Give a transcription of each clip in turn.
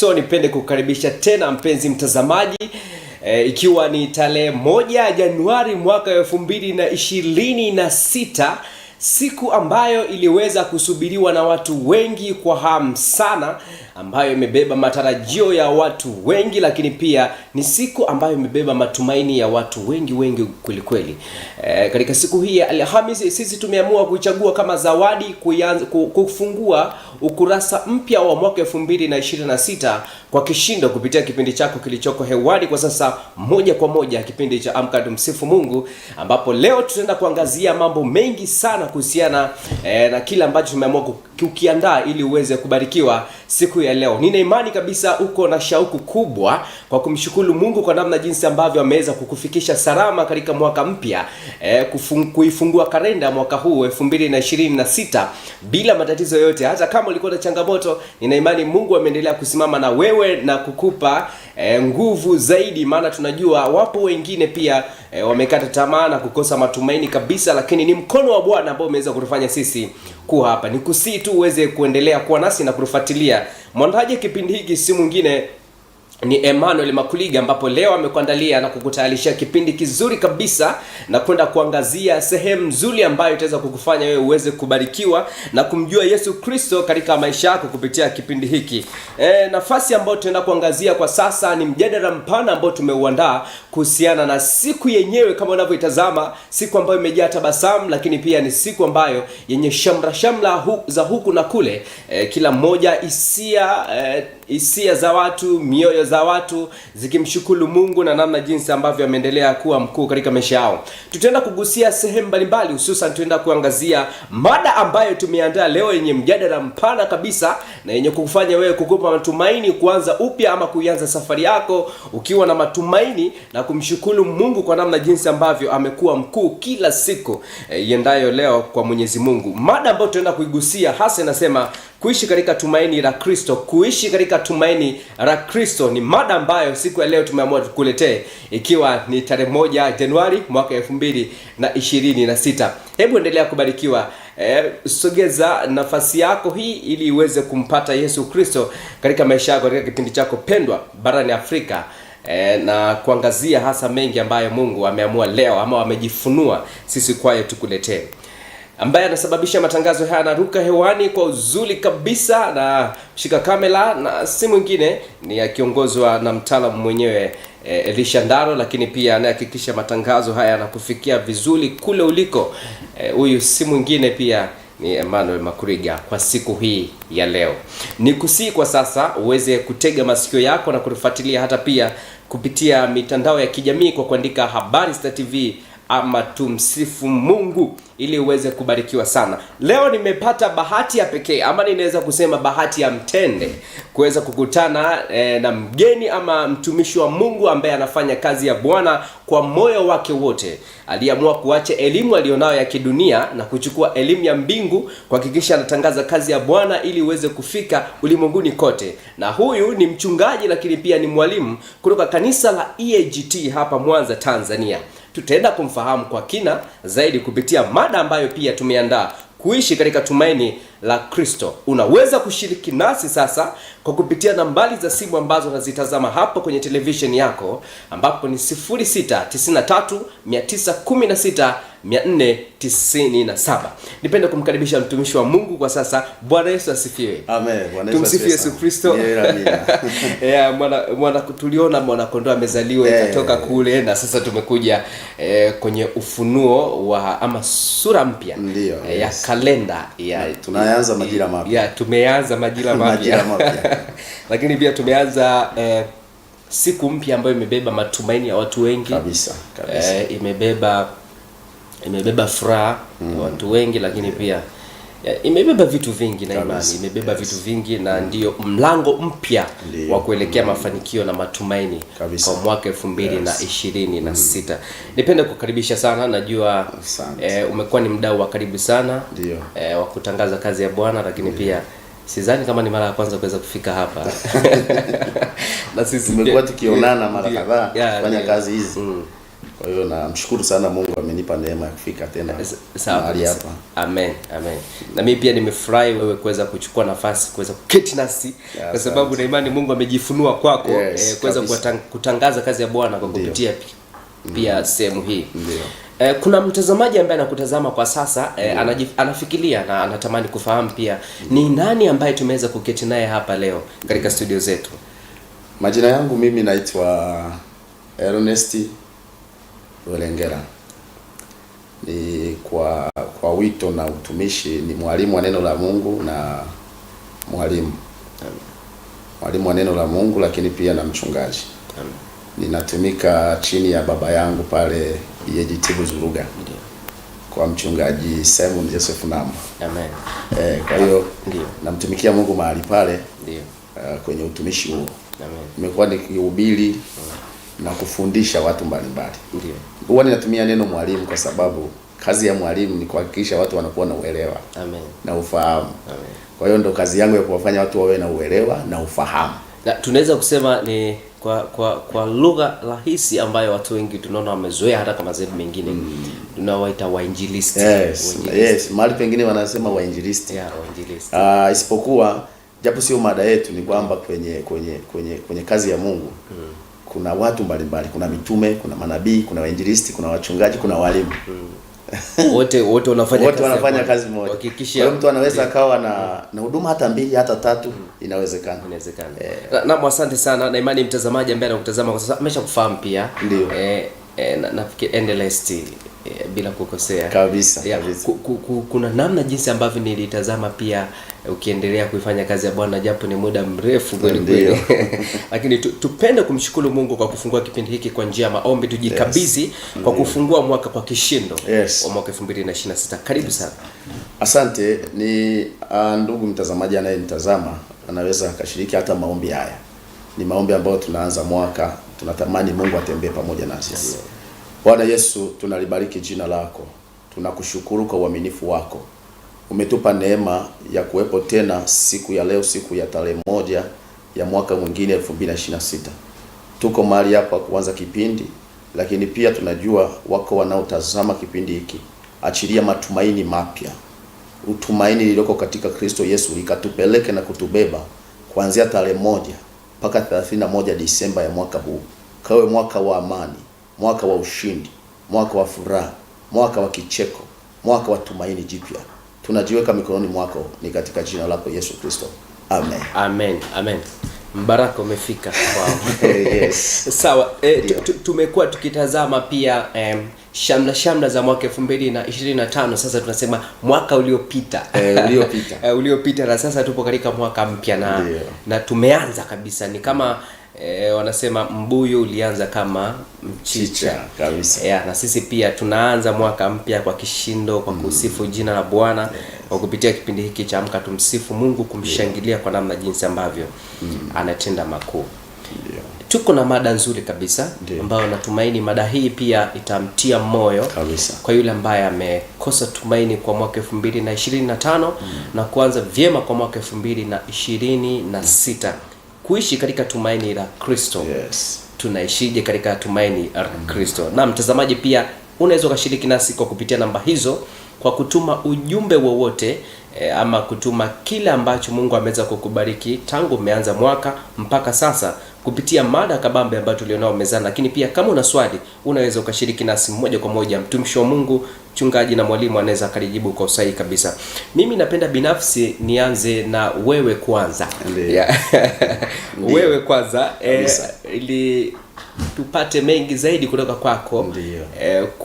Kristo. Nipende kukaribisha tena mpenzi mtazamaji, ikiwa ni tarehe 1 Januari mwaka 2026, siku ambayo iliweza kusubiriwa na watu wengi kwa hamu sana, ambayo imebeba matarajio ya watu wengi, lakini pia ni siku ambayo imebeba matumaini ya watu wengi kweli kweli. Katika siku hii ya Alhamisi, sisi tumeamua kuichagua kama zawadi kufungua ukurasa mpya wa mwaka 2026 kwa kishindo kupitia kipindi chako kilichoko hewani kwa sasa, moja kwa moja, kipindi cha Amka Tumsifu Mungu, ambapo leo tutaenda kuangazia mambo mengi sana kuhusiana na kila ambacho tumeamua kukiandaa ili uweze kubarikiwa siku ya leo. Nina imani kabisa uko na shauku kubwa kwa kumshukuru Mungu kwa namna jinsi ambavyo ameweza kukufikisha salama katika mwaka mpya, kuifungua kalenda mwaka huu 2026 bila matatizo yote. Hata kama ulikuwa na changamoto, nina imani Mungu ameendelea kusimama na wewe na kukupa nguvu zaidi, maana tunajua wapo wengine pia wamekata tamaa na kukosa matumaini kabisa, lakini ni mkono wa Bwana ambao umeweza kutufanya sisi kuwa hapa. Nikusii tu uweze kuendelea kuwa nasi na kufuatilia. Mwandaji kipindi hiki si mwingine ni Emmanuel Makuliga, ambapo leo amekuandalia na kukutayarishia kipindi kizuri kabisa na kwenda kuangazia sehemu nzuri ambayo itaweza kukufanya wewe uweze kubarikiwa na kumjua Yesu Kristo katika maisha yako kupitia kipindi hiki. Nafasi ambayo tunaenda kuangazia kwa sasa ni mjadala mpana ambao tumeuandaa kuhusiana na siku yenyewe. Kama unavyoitazama, siku ambayo imejaa tabasamu, lakini pia ni siku ambayo yenye shamra za huku na kule, kila mmoja hisia za watu, mioyo za watu zikimshukuru Mungu na namna jinsi ambavyo ameendelea kuwa mkuu katika maisha yao. Tutaenda kugusia sehemu mbalimbali, hususan tutaenda kuangazia mada ambayo tumeandaa leo yenye mjadala mpana kabisa na yenye kukufanya wewe kukupa matumaini kuanza upya ama kuanza safari yako ukiwa na matumaini na kumshukuru Mungu kwa namna jinsi ambavyo amekuwa mkuu kila siku iendayo leo kwa Mwenyezi Mungu. Mada ambayo tutaenda kuigusia hasa inasema kuishi katika tumaini la Kristo. Kuishi katika tumaini la Kristo ni mada ambayo siku ya leo tumeamua tukuletee, ikiwa ni tarehe 1 Januari mwaka 2026. Hebu endelea kubarikiwa. Sogeza nafasi yako hii ili iweze kumpata Yesu Kristo katika maisha yako, katika kipindi chako pendwa barani Afrika, na kuangazia hasa mengi ambayo Mungu ameamua leo ama amejifunua sisi kwaye tukuletee. Ambaye anasababisha matangazo haya anaruka hewani kwa uzuri kabisa na mshika kamera na si mwingine ni akiongozwa na mtaalamu mwenyewe Elisha Ndaro, lakini pia anahakikisha matangazo haya yanakufikia vizuri kule uliko. Huyu si mwingine pia ni Emmanuel Makuliga kwa siku hii ya leo. Nikusii kwa sasa uweze kutega masikio yako na kutufuatilia hata pia kupitia mitandao ya kijamii kwa kuandika Habari Star TV ama Tumsifu Mungu ili uweze kubarikiwa sana. Leo nimepata bahati ya pekee, ama ninaweza kusema bahati ya mtende, kuweza kukutana na mgeni ama mtumishi wa Mungu ambaye anafanya kazi ya Bwana kwa moyo wake wote. Aliamua kuacha elimu alionayo ya kidunia na kuchukua elimu ya mbingu kuhakikisha anatangaza kazi ya Bwana ili uweze kufika ulimwenguni kote. Na huyu ni mchungaji lakini pia ni mwalimu kutoka kanisa la EAGT hapa Mwanza, Tanzania. Tutaenda kumfahamu kwa kina zaidi kupitia mada ambayo pia tumeandaa, kuishi katika tumaini la Kristo. Unaweza kushiriki nasi sasa kwa kupitia nambari za simu ambazo unazitazama hapo kwenye television yako, ambapo ni 0693 916 497. Nipende kumkaribisha mtumishi wa Mungu kwa sasa. Bwana Yesu asifiwe. Amen. Tumsifu Yesu Kristo. Mwana tuliona mwana kondoo amezaliwa ikatoka kule, na sasa tumekuja kwenye ufunuo wa ama sura mpya ya kalenda ya tunaanza majira mapya. Tumeanza majira mapya. Lakini pia tumeanza siku mpya ambayo imebeba matumaini ya watu wengi kabisa. Imebeba furaha ya watu wengi, lakini pia imebeba vitu vingi na imani, imebeba vitu vingi, na ndio mlango mpya wa kuelekea mafanikio na matumaini kwa mwaka 2026. Nipende kukaribisha sana, najua umekuwa ni mdau wa karibu sana wa kutangaza kazi ya Bwana, lakini pia sidhani kama ni mara ya kwanza kuweza kufika hapa. Na sisi tumekuwa tukionana mara kadhaa kufanya kazi hizi. Kwa hiyo namshukuru sana Mungu amenipa neema ya kufika tena mahali hapa. Amen, amen. Na mimi pia nimefurahi wewe kuweza kuchukua nafasi kuweza kuketi nasi, kwa sababu na imani Mungu amejifunua kwako, kuweza kutangaza kazi ya Bwana kwa kupitia pia sehemu hii. Kuna mtazamaji ambaye anakutazama kwa sasa, anafikiria na anatamani kufahamu pia ni nani ambaye tumeweza kuketi naye hapa leo katika studio zetu. Majina yangu mimi naitwa Ernest Welengera. Ni kwa wito na utumishi, ni mwalimu wa neno la Mungu na mwalimu wa neno la Mungu, lakini pia na mchungaji. Ninatumika chini ya baba yangu pale EAGT Buzuruga, kwa mchungaji Simon Joseph Namba. Amen. Kwa hiyo namtumikia Mungu mahali pale, kwenye utumishi huo. Amen. Nimekuwa nikihubiri na kufundisha watu mbalimbali. Ndio. Huwa ninatumia neno mwalimu kwa sababu kazi ya mwalimu ni kuhakikisha watu wanakuwa na uelewa. Amen. Na ufahamu. Amen. Kwa hiyo ndo kazi yangu ya kuwafanya watu wawe na uelewa na ufahamu. Na tunaweza kusema ni kwa lugha rahisi ambayo watu wengi tunaona wamezoea, hata kama zetu mengine tunawaita wainjilisti. Yes, mahali pengine wanasema wainjilisti. Wainjilisti. Isipokuwa japo sio mada yetu, ni kwamba kwenye kazi ya Mungu kuna watu mbalimbali, kuna mitume, kuna manabii, kuna wainjilisti, kuna wachungaji, kuna walimu. Wote wanafanya kazi moja. Kwa mtu anaweza akawa na huduma hata 2 hata 3, inawezekana. Na asante sana, na imani mtazamaji ambaye anakutazama kwa sasa ameshakufahamu pia. Ndio. Nafikiri endless bila kukosea kabisa. Kuna namna jinsi ambavyo nilitazama pia ukiendelea kuifanya kazi ya Bwana, japo ni muda mrefu kweli lakini tupende kumshukuru Mungu kwa kufungua kipindi hiki kwa njia ya maombi. Tujikabidhi kwa kufungua mwaka kwa kishindo wa mwaka 2026. Karibu sana. Asante. Ni ndugu mtazamaji anayenitazama anaweza akashiriki hata maombi haya. Ni maombi ambayo tunaanza mwaka, tunatamani Mungu atembee pamoja nasi. Bwana Yesu, tunalibariki jina lako. Tunakushukuru kwa uaminifu wako. Umetupa neema ya kuwepo tena siku ya leo, siku ya tarehe 1 ya mwaka mwingine 2026. Tuko mahali hapa kuanza kipindi, lakini pia tunajua wako wanaotazama kipindi hiki. Achilia matumaini mapya. Utumaini lililoko katika Kristo Yesu likatupeleke na kutubeba kuanzia tarehe 1 mpaka 31 Disemba ya mwaka huu. Kawe mwaka wa amani, mwaka wa ushindi, mwaka wa furaha, mwaka wa kicheko, mwaka wa tumaini jipya. Tunajiweka mikononi mwako, ni katika jina lako Yesu Kristo. Amen. Amen. Amen. Mbaraka umefika. Wow. Yes. Sawa. Tumekuwa tukitazama pia shamla za mwaka 2025. Sasa tunasema mwaka uliopita. Uliopita na sasa tupo katika mwaka mpya na tumeanza kabisa. Ni kama wanasema mbuyu ulianza kama mchicha kabisa. Na sisi pia tunaanza mwaka mpya kwa kishindo, kwa kusifu jina la Bwana kwa kupitia kipindi hiki cha Amka Tumsifu Mungu, kumshangilia kwa namna jinsi ambavyo anatenda makuu. Tuko na mada nzuri kabisa ambayo natumaini mada hii pia itamtia moyo kabisa kwa yule ambaye amekosa tumaini kwa mwaka 2025 na kuanza vyema kwa mwaka 2026. Kuishi katika tumaini la Kristo. Tunaishije katika tumaini la Kristo? Na mtazamaji pia unaweza kushiriki nasi kwa kupitia namba hizo, kwa kutuma ujumbe wowote ama kutuma kile ambacho Mungu ameweza kukubariki tangu umeanza mwaka mpaka sasa kupitia mada kabambe ambayo tulionao mezani. Lakini pia kama una swali unaweza ukashiriki nasi moja kwa moja. Mtumishi wa Mungu, mchungaji na mwalimu anaweza karijibu kwa usahihi kabisa. Mimi napenda binafsi nianze na wewe kwanza. Wewe kwanza ili tupate mengi zaidi kutoka kwako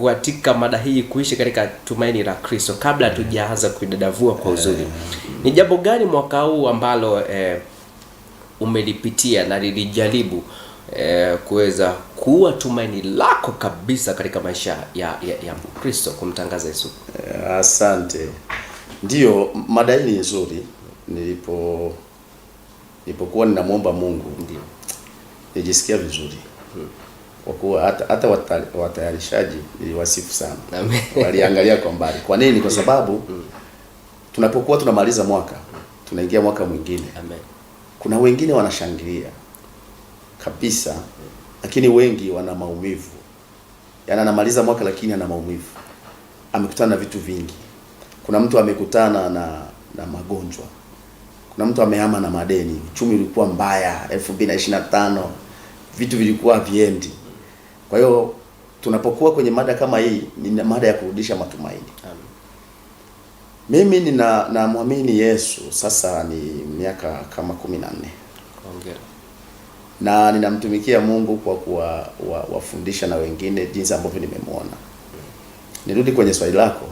katika mada hii, kuishi katika tumaini la Kristo. Kabla tujaanza kuidadavua kwa uzuri, ni jambo gani mwaka huu ambalo umelipitia na lilijaribu kuweza kuwa tumaini lako kabisa katika maisha ya Kristo, kumtangaza Yesu? Asante. Ndio, mada hii ni nzuri. Nilipokuwa ninamwomba Mungu, ndio nijisikia vizuri. Kwa kuwa hata watayarishaji niliwasifu sana. Waliangalia kwa mbali. Kwa nini? Kwa sababu tunapokuwa tunamaliza mwaka, tunaingia mwaka mwingine. Amen. Kuna wengine wanashangilia kabisa, lakini wengi wana maumivu. Yaani anamaliza mwaka lakini ana maumivu. Amekutana na vitu vingi. Kuna mtu amekutana na magonjwa. Kuna mtu amehama na madeni. Uchumi ulikuwa mbaya 2025. Vitu vilikuwa viendi. Kwa hiyo tunapokuwa kwenye mada kama hii, ni mada ya kurudisha matumaini. Amen. Mimi ninamwamini Yesu sasa ni miaka kama 14. Hongera. Na ninamtumikia Mungu kwa kuwafundisha na wengine jinsi ambavyo nimemwona. Nirudi kwenye swali lako.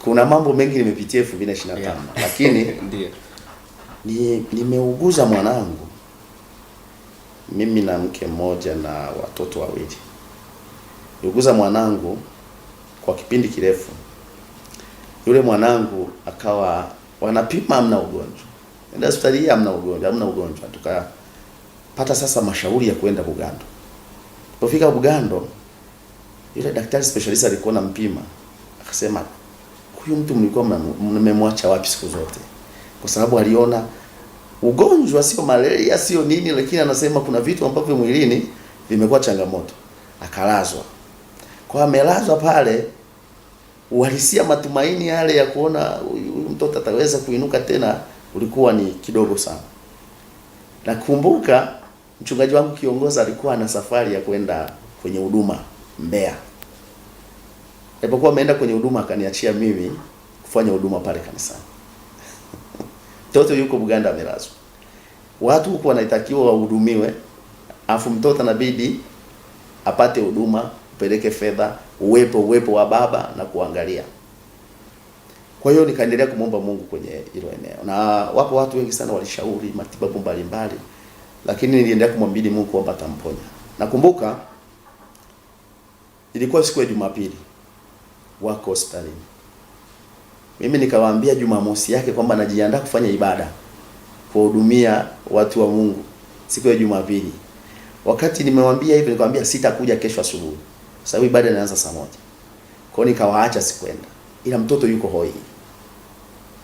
Kuna mambo mengi nimepitia 2025, yeah. Lakini ndio nimeuguza mwanangu. Mimi na mke mmoja na watoto wawili. Niuguza mwanangu kwa kipindi kirefu. Yule mwanangu akawa wanapima hamna ugonjwa. Nenda hospitali hamna ugonjwa, hamna ugonjwa. Tukapata sasa mashauri ya kwenda Bugando. Tulipofika Bugando, yule daktari specialist alikuwa na mpima. Akasema, "Huyu mtu mlikuwa mmemwacha wapi siku zote?" Kwa sababu aliona ugonjwa sio malaria, sio nini, lakini anasema kuna vitu ambavyo mwilini vimekuwa changamoto. Akalazwa. Kwa amelazwa pale, uhalisia matumaini yale ya kuona huyu mtoto ataweza kuinuka tena ulikuwa ni kidogo sana. Nakumbuka mchungaji wangu kiongoza alikuwa na safari ya kwenda kwenye huduma Mbeya. Alipokuwa ameenda kwenye huduma akaniachia mimi kufanya huduma pale kanisani. Mtoto yuko Buganda amelazwa. Watu huko wanatakiwa wahudumiwe, afu mtoto anabidi apate huduma, upeleke fedha, uwepo wa baba na kuangalia. Kwa hiyo nikaendelea kumwomba Mungu kwenye hilo eneo. Na wapo watu wengi sana walishauri matibabu mbalimbali, lakini niliendelea kumwambia Mungu kwamba atamponya. Nakumbuka ilikuwa siku ya Jumapili wako hospitalini. Mimi nikawaambia Jumamosi yake kwamba najiandaa kufanya ibada, kuhudumia watu wa Mungu siku ya Jumapili. Wakati nimewambia hivi nikamwambia sitakuja kesho asubuhi, sababu ibada inaanza saa 1. Kwa hiyo nikawaacha sikwenda. Ila mtoto yuko hoi,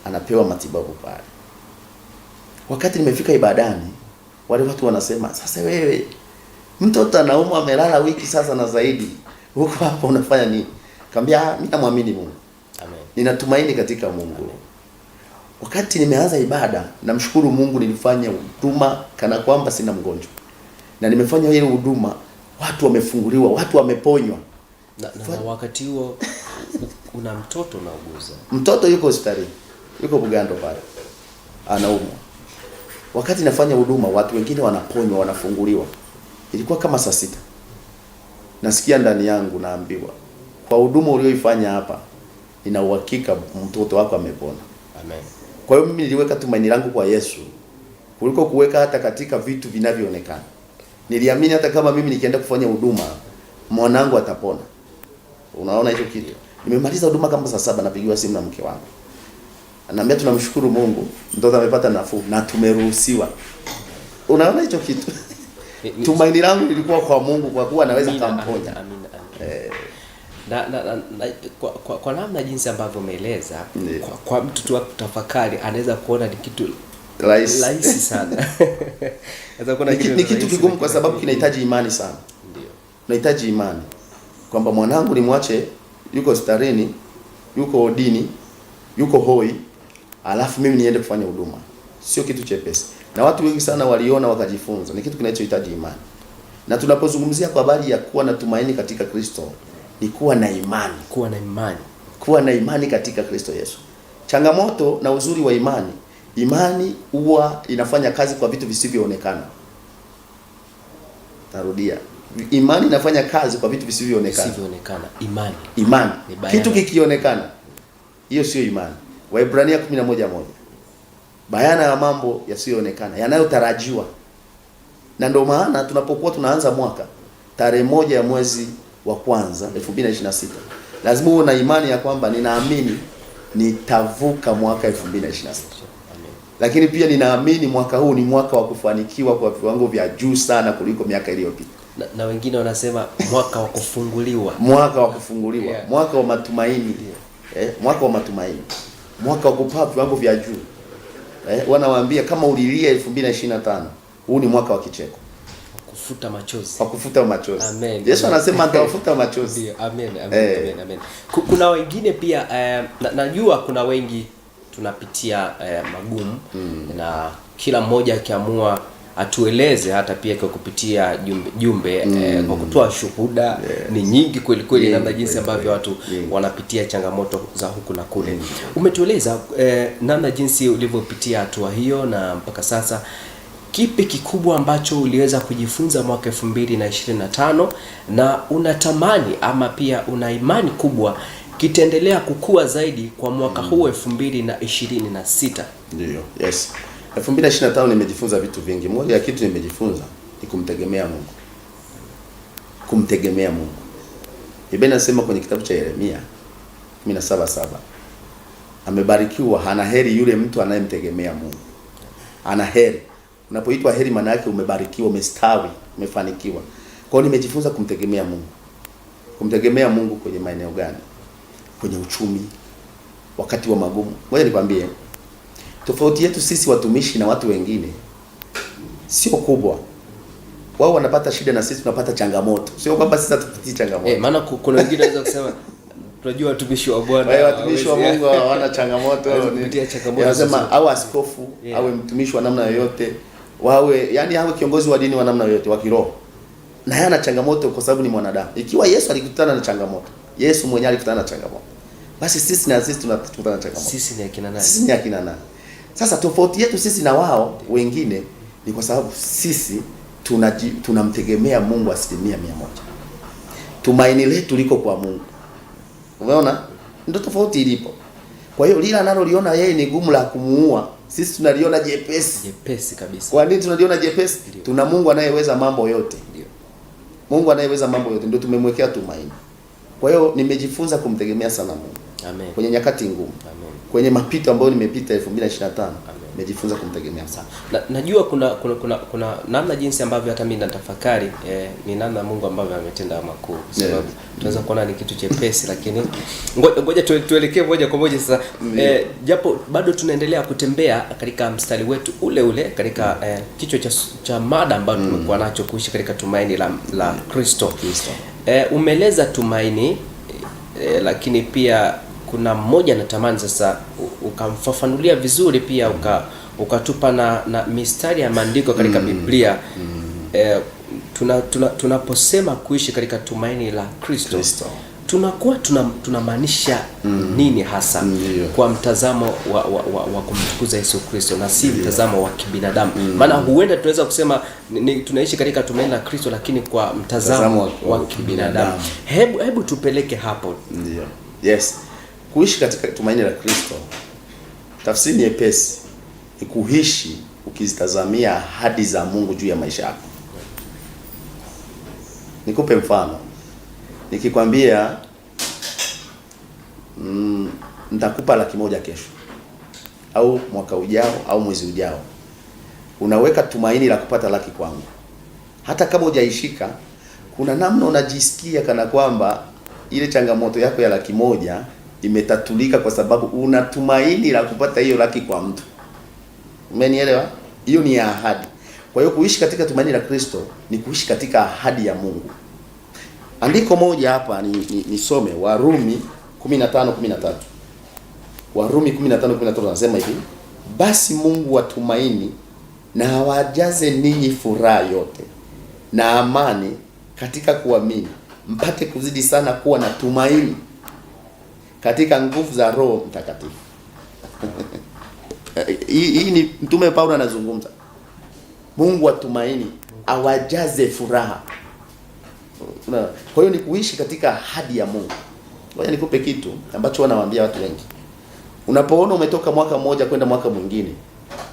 anapewa matibabu pale. Wakati nimefika ibadani, wale watu wanasema, "Sasa wewe mtoto anaumwa amelala wiki sasa na zaidi. Huko hapa unafanya nini?" Nikamwambia mimi namwamini Mungu. Amen. Ninatumaini katika Mungu. Amen. Wakati nimeanza ibada, namshukuru Mungu nilifanya huduma kana kwamba sina mgonjwa. Na nimefanya ile huduma, watu wamefunguliwa, watu wameponywa. Na wakati huo una mtoto unauguza. Mtoto yuko hospitali. Yuko Bugando pale. Anaumwa. Wakati nafanya huduma, watu wengine wanaponywa, wanafunguliwa. Ilikuwa kama saa 6. Nasikia ndani yangu naambiwa, "Kwa huduma ulioifanya hapa, nina uhakika mtoto wako amepona." Amen. Kwa hiyo mimi niliweka tumaini langu kwa Yesu kuliko kuweka hata katika vitu vinavyoonekana. Niliamini hata kama mimi nikienda kufanya huduma, mwanangu atapona. Unaona hicho kitu? Nimemaliza huduma kama saa 7 napigiwa simu na mke wangu. Ananiambia tunamshukuru Mungu, mtoto amepata nafuu na tumeruhusiwa. Unaona hicho kitu? Tumaini langu lilikuwa kwa Mungu kwa kuwa anaweza kumponya. Kwa namna jinsi ambavyo umeeleza, kwa mtu tu kutafakari anaweza kuona ni kitu rahisi sana. Ni kitu kigumu kwa sababu kinahitaji imani sana. Ndio. Unahitaji imani kwamba mwanangu nimwache yuko hospitalini, yuko odini, yuko hoi, alafu mimi niende kufanya huduma. Sio kitu chepesi. Na watu wengi sana waliona wakajifunza. Ni kitu kinachohitaji imani. Na tunapozungumzia kwa habari ya kuwa na tumaini katika Kristo, ni kuwa na imani. Kuwa na imani. Kuwa na imani katika Kristo Yesu. Changamoto na uzuri wa imani, imani huwa inafanya kazi kwa vitu visivyoonekana. Tarudia. Imani inafanya kazi kwa vitu visivyoonekana. Visivyoonekana. Imani. Kitu kikionekana, hiyo sio imani. Waebrania 11:1. Bayana ya mambo yasiyoonekana, yanayotarajiwa. Na ndio maana tunapokuwa tunaanza mwaka, tarehe 1 ya mwezi wa kwanza 2026, lazima uwe na imani ya kwamba ninaamini nitavuka mwaka 2026. Lakini pia ninaamini mwaka huu ni mwaka wa kufanikiwa kwa viwango vya juu sana kuliko miaka iliyopita. Na wengine wanasema mwaka wa kufunguliwa. Mwaka wa kufunguliwa, yeah. Mwaka wa matumaini. Yeah. Mwaka wa matumaini. Mwaka wa kupaa viwango vya juu. Wanawaambia kama ulilia 2025, huu ni mwaka wa kicheko. kufuta machozi. Kwa kufuta machozi. Amen. Yesu anasema atawafuta machozi. Ndio, amen, amen, amen, amen. Kuna wengine pia najua kuna wengi tunapitia magumu na kila mmoja akiamua atueleze hata pia kwa kupitia jumbe kwa kutoa shuhuda ni nyingi kweli kweli, namna jinsi ambavyo watu wanapitia changamoto za huku na kule. Umetueleza namna jinsi ulivyopitia hatua hiyo, na mpaka sasa kipi kikubwa ambacho uliweza kujifunza mwaka 2025 na unatamani ama pia una imani kubwa kitaendelea kukua zaidi kwa mwaka huu 2026? Ndio, yes. 2025 nimejifunza vitu vingi. Moja ya kitu nimejifunza ni kumtegemea Mungu. Kumtegemea Mungu. Biblia inasema kwenye kitabu cha Yeremia 17:7, amebarikiwa, hana heri yule mtu anayemtegemea Mungu. Ana heri. Unapoitwa heri maana yake umebarikiwa, umestawi, umefanikiwa. Kwa hiyo nimejifunza kumtegemea Mungu. Kumtegemea Mungu kwenye maeneo gani? Kwenye uchumi, wakati wa magumu. Ngoja nikwambie, tofauti yetu sisi watumishi na watu wengine sio kubwa. Wao wanapata shida na sisi tunapata changamoto. Sio kwamba sisi hatupitii changamoto. Maana kuna wengine wanaweza kusema tunajua watumishi wa Bwana. Wao watumishi wa Mungu hawana changamoto. Wanasema au askofu, awe mtumishi wa namna yoyote, yani awe kiongozi wa dini wa namna yoyote wa kiroho, na hana changamoto kwa sababu ni mwanadamu. Ikiwa Yesu alikutana na changamoto, Yesu mwenyewe alikutana na changamoto, basi sisi tunakutana na changamoto. Sisi ni akina nani? Sisi ni akina nani? Sasa tofauti yetu sisi na wao wengine ni kwa sababu sisi tunamtegemea Mungu 100%. Tumaini letu liko kwa Mungu. Umeona? Ndio tofauti ilipo. Kwa hiyo lile analoliona yeye ni gumu la kumuua, sisi tunaliona jepesi. Jepesi kabisa. Kwa nini tunaliona jepesi? Tuna Mungu anayeweza mambo yote. Ndio. Mungu anayeweza mambo yote, ndio tumemwekea tumaini. Kwa hiyo nimejifunza kumtegemea sana Mungu. Amen. Kwenye nyakati ngumu. Amen. Kwenye mapito ambayo nimepita 2025, nimejifunza kumtegemea sana. Najua kuna namna jinsi ambavyo hata mimi natafakari ni namna Mungu ambavyo ametenda makuu. Sababu tunaweza kuona ni kitu chepesi, lakini ngoja tuelekee moja kwa moja sasa. Japo bado tunaendelea kutembea katika mstari wetu ule katika kichwa cha mada ambayo tumekuwa nacho, kuishi katika tumaini la Kristo. Umeleza tumaini, lakini pia kuna mmoja natamani sasa ukamfafanulia vizuri pia ukatupa na mistari ya maandiko katika Biblia. Tunaposema kuishi katika tumaini la Kristo, tunakuwa tunamaanisha nini hasa kwa mtazamo wa kumtukuza Yesu Kristo na si mtazamo wa kibinadamu? Maana huenda tunaweza kusema tunaishi katika tumaini la Kristo lakini kwa mtazamo wa kibinadamu. Hebu tupeleke hapo. Ndio. Yes. Kuishi katika tumaini la Kristo, tafsiri nyepesi ni kuishi ukizitazamia ahadi za Mungu juu ya maisha yako. Nikupe mfano. Nikikwambia nitakupa 100,000 kesho au mwaka ujao au mwezi ujao, unaweka tumaini la kupata 100,000 kwangu. Hata kama hujaishika, kuna namna unajisikia kana kwamba ile changamoto yako ya 100,000 imetatulika kwa sababu una tumaini la kupata hiyo 100,000 kwa mtu. Umenielewa? Hiyo ni ahadi. Kwa hiyo kuishi katika tumaini la Kristo ni kuishi katika ahadi ya Mungu. Andiko moja hapa nisome Warumi 15:13. Warumi 15:13 nasema hivi: basi Mungu wa tumaini na awajaze ninyi furaha yote na amani katika kuamini, mpate kuzidi sana kuwa na tumaini katika nguvu za Roho Mtakatifu. Hii ni Mtume Paulo anazungumza. Mungu wa tumaini awajaze furaha. Kwa hiyo ni kuishi katika ahadi ya Mungu. Ngoja nikupe kitu ambacho wanawaambia watu wengi. Unapoona umetoka mwaka mmoja kwenda mwaka mwingine,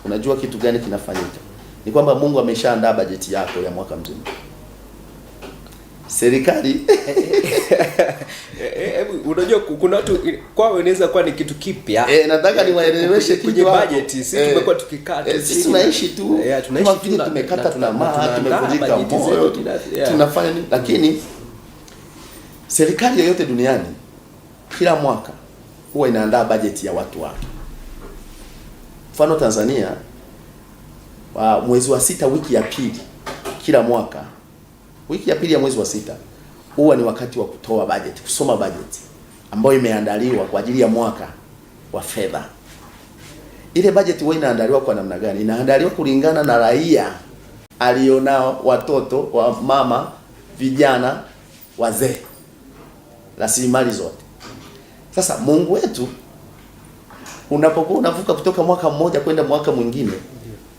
unajua kitu gani kinafanyika? Ni kwamba Mungu ameshaandaa bajeti yako ya mwaka mzima. Serikali unajua kuna watu kwao inaweza kuwa ni kitu kipya. Nataka niwaeleweshe kwenye budget. Sisi tumekuwa tukikaa sisi tunaishi tu kama vile tumekata tamaa, tumevunjika moyo, tunafanya nini? Lakini serikali yoyote duniani kila mwaka huwa inaandaa bajeti ya watu wake. Mfano Tanzania, mwezi wa 6 wiki ya pili kila mwaka wiki ya pili ya mwezi wa sita huwa ni wakati wa kutoa budget, kusoma budget ambayo imeandaliwa kwa ajili ya mwaka wa fedha. Ile budget huwa inaandaliwa kwa namna gani? Inaandaliwa kulingana na raia alionao, watoto, wa mama, vijana, wazee, rasilimali zote. Sasa Mungu wetu unapokuwa unavuka kutoka mwaka mmoja kwenda mwaka mwingine,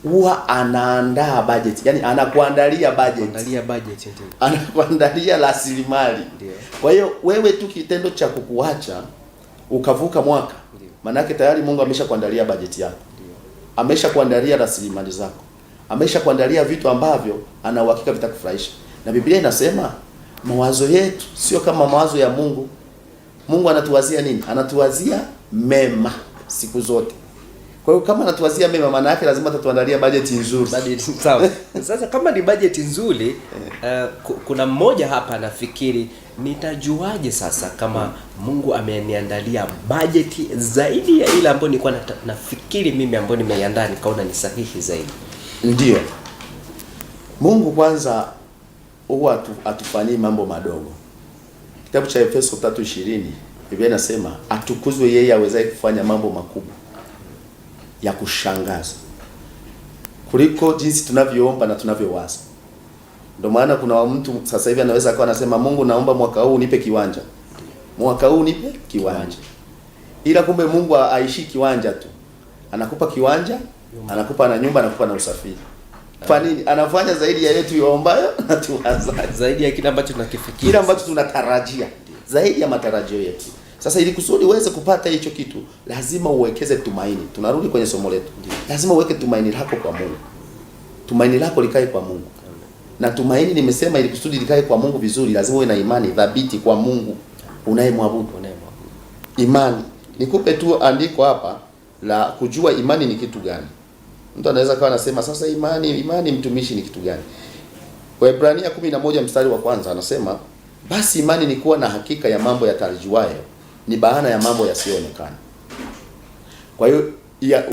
huwa anaandaa budget, yani anakuandalia budget, anakuandalia rasilimali. Kwa hiyo wewe tu kitendo cha kukuacha ukavuka mwaka, maana yake tayari Mungu ameshakuandalia budget yako, ameshakuandalia rasilimali zako, ameshakuandalia vitu ambavyo ana uhakika vitakufurahisha. Na Biblia inasema mawazo yetu sio kama mawazo ya Mungu. Mungu anatuwazia nini? Anatuwazia mema siku zote. Kwa hiyo kama anatuwazia mema, maana yake lazima atatuandalia budget nzuri. Sawa. Sasa kama ni budget nzuri, kuna mmoja hapa anafikiri nitajuaje sasa kama Mungu ameniandalia budget zaidi ya ile ambayo nilikuwa nafikiri mimi ambayo nimeiandaa nikaona ni sahihi zaidi? Ndio. Mungu kwanza huwa atufanyie mambo madogo. Kitabu cha Efeso 3:20 Biblia inasema atukuzwe yeye awezaye kufanya mambo makubwa ya kushangaza kuliko jinsi tunavyoomba na tunavyowaza. Ndio maana kuna mtu sasa hivi anaweza akawa anasema Mungu, naomba mwaka huu nipe kiwanja. Mwaka huu nipe kiwanja. Ila kumbe Mungu aishi kiwanja tu. Anakupa kiwanja, anakupa na nyumba, anakupa na usafiri. Kwa nini? Anafanya zaidi ya yetu yaombayo na tuwaza. Zaidi ya kile ambacho tunakifikiri. Kile ambacho tunatarajia. Zaidi ya matarajio yetu. Sasa ili kusudi uweze kupata hicho kitu, lazima uwekeze tumaini. Tunarudi kwenye somo letu. Lazima uweke tumaini lako kwa Mungu. Tumaini lako likae kwa Mungu. Na tumaini nimesema ili kusudi likae kwa Mungu vizuri, lazima uwe na imani thabiti kwa Mungu unayemwabudu. Imani. Nikupe tu andiko hapa la kujua imani ni kitu gani. Mtu anaweza kawa anasema sasa imani mtumishi ni kitu gani? Waebrania 11 mstari wa kwanza anasema basi imani ni kuwa na hakika ya mambo yatarajiwayo, ni bayana ya mambo yasiyoonekana. Kwa hiyo ya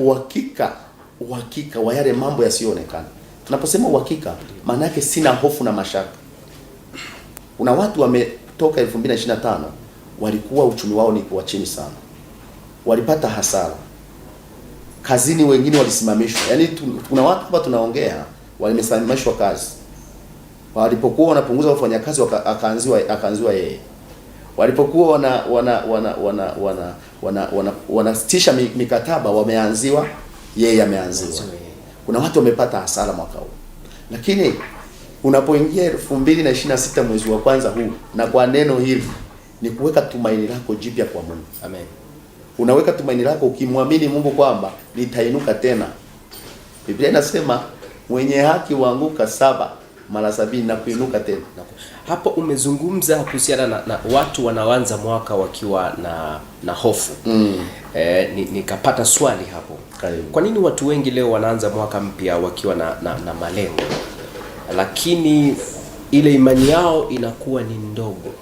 uhakika wa yale mambo yasiyoonekana. Tunaposema uhakika, maana yake sina hofu na mashaka. Kuna watu wametoka 2025 walikuwa uchumi wao ni kwa chini sana. Walipata hasara. Kazini wengine walisimamishwa. Yaani kuna watu hapa tunaongea walimesimamishwa kazi. Walipokuwa wanapunguza wafanyakazi akaanziwa yeye. Walipokuwa wanasitisha mikataba wameanziwa yeye, ameanziwa. Kuna watu wamepata hasara mwaka huu. Lakini unapoingia 2026 mwezi wa kwanza huu, na kwa neno hili ni kuweka tumaini lako jipya kwa Mungu. Amen. Unaweka tumaini lako ukimwamini Mungu kwamba nitainuka tena. Biblia inasema mwenye haki huanguka 7 mara 70 na kuinuka tena. Hapo umezungumza kuhusiana na watu wanaanza mwaka wakiwa na hofu. Nikapata swali hapo. Karibu. Kwa nini watu wengi leo wanaanza mwaka mpya wakiwa na malengo, lakini ile imani yao inakuwa ni ndogo?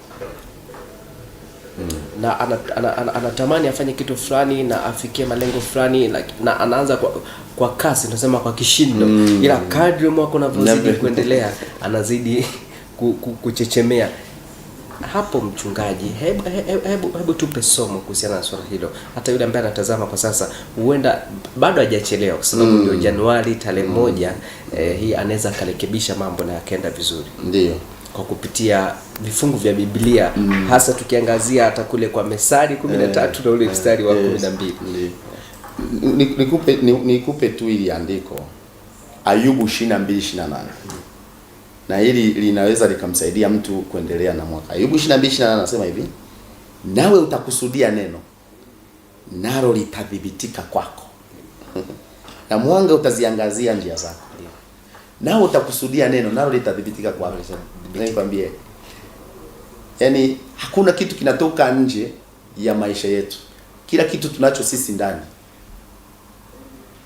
Na anatamani afanye kitu fulani na afikie malengo fulani, na anaanza kwa kasi, tunasema kwa kishindo, ila kadri mwaka unavyozidi kuendelea anazidi kuchechemea. Hapo mchungaji, hebu tupe somo kuhusiana na swala hilo. Hata yule ambaye anatazama kwa sasa huenda bado hajachelewa, kwa sababu ndio Januari tarehe 1, hii anaweza karekebisha mambo na yakaenda vizuri. Ndio. Kwa kupitia vifungu vya Biblia, hasa tukiangazia hata kule kwa Methali 13 na ule mstari wa 12. Nikupe tu ili andiko Ayubu 22:28. Na hili linaweza likamsaidia mtu kuendelea na mwaka. Ayubu 22:28 anasema hivi: nawe utakusudia neno, nalo litadhibitika kwako. Na mwanga utaziangazia njia zako. Nawe utakusudia neno, nalo litadhibitika kwako. Nikwambie, yaani hakuna kitu kinatoka nje ya maisha yetu. Kila kitu tunacho sisi ndani.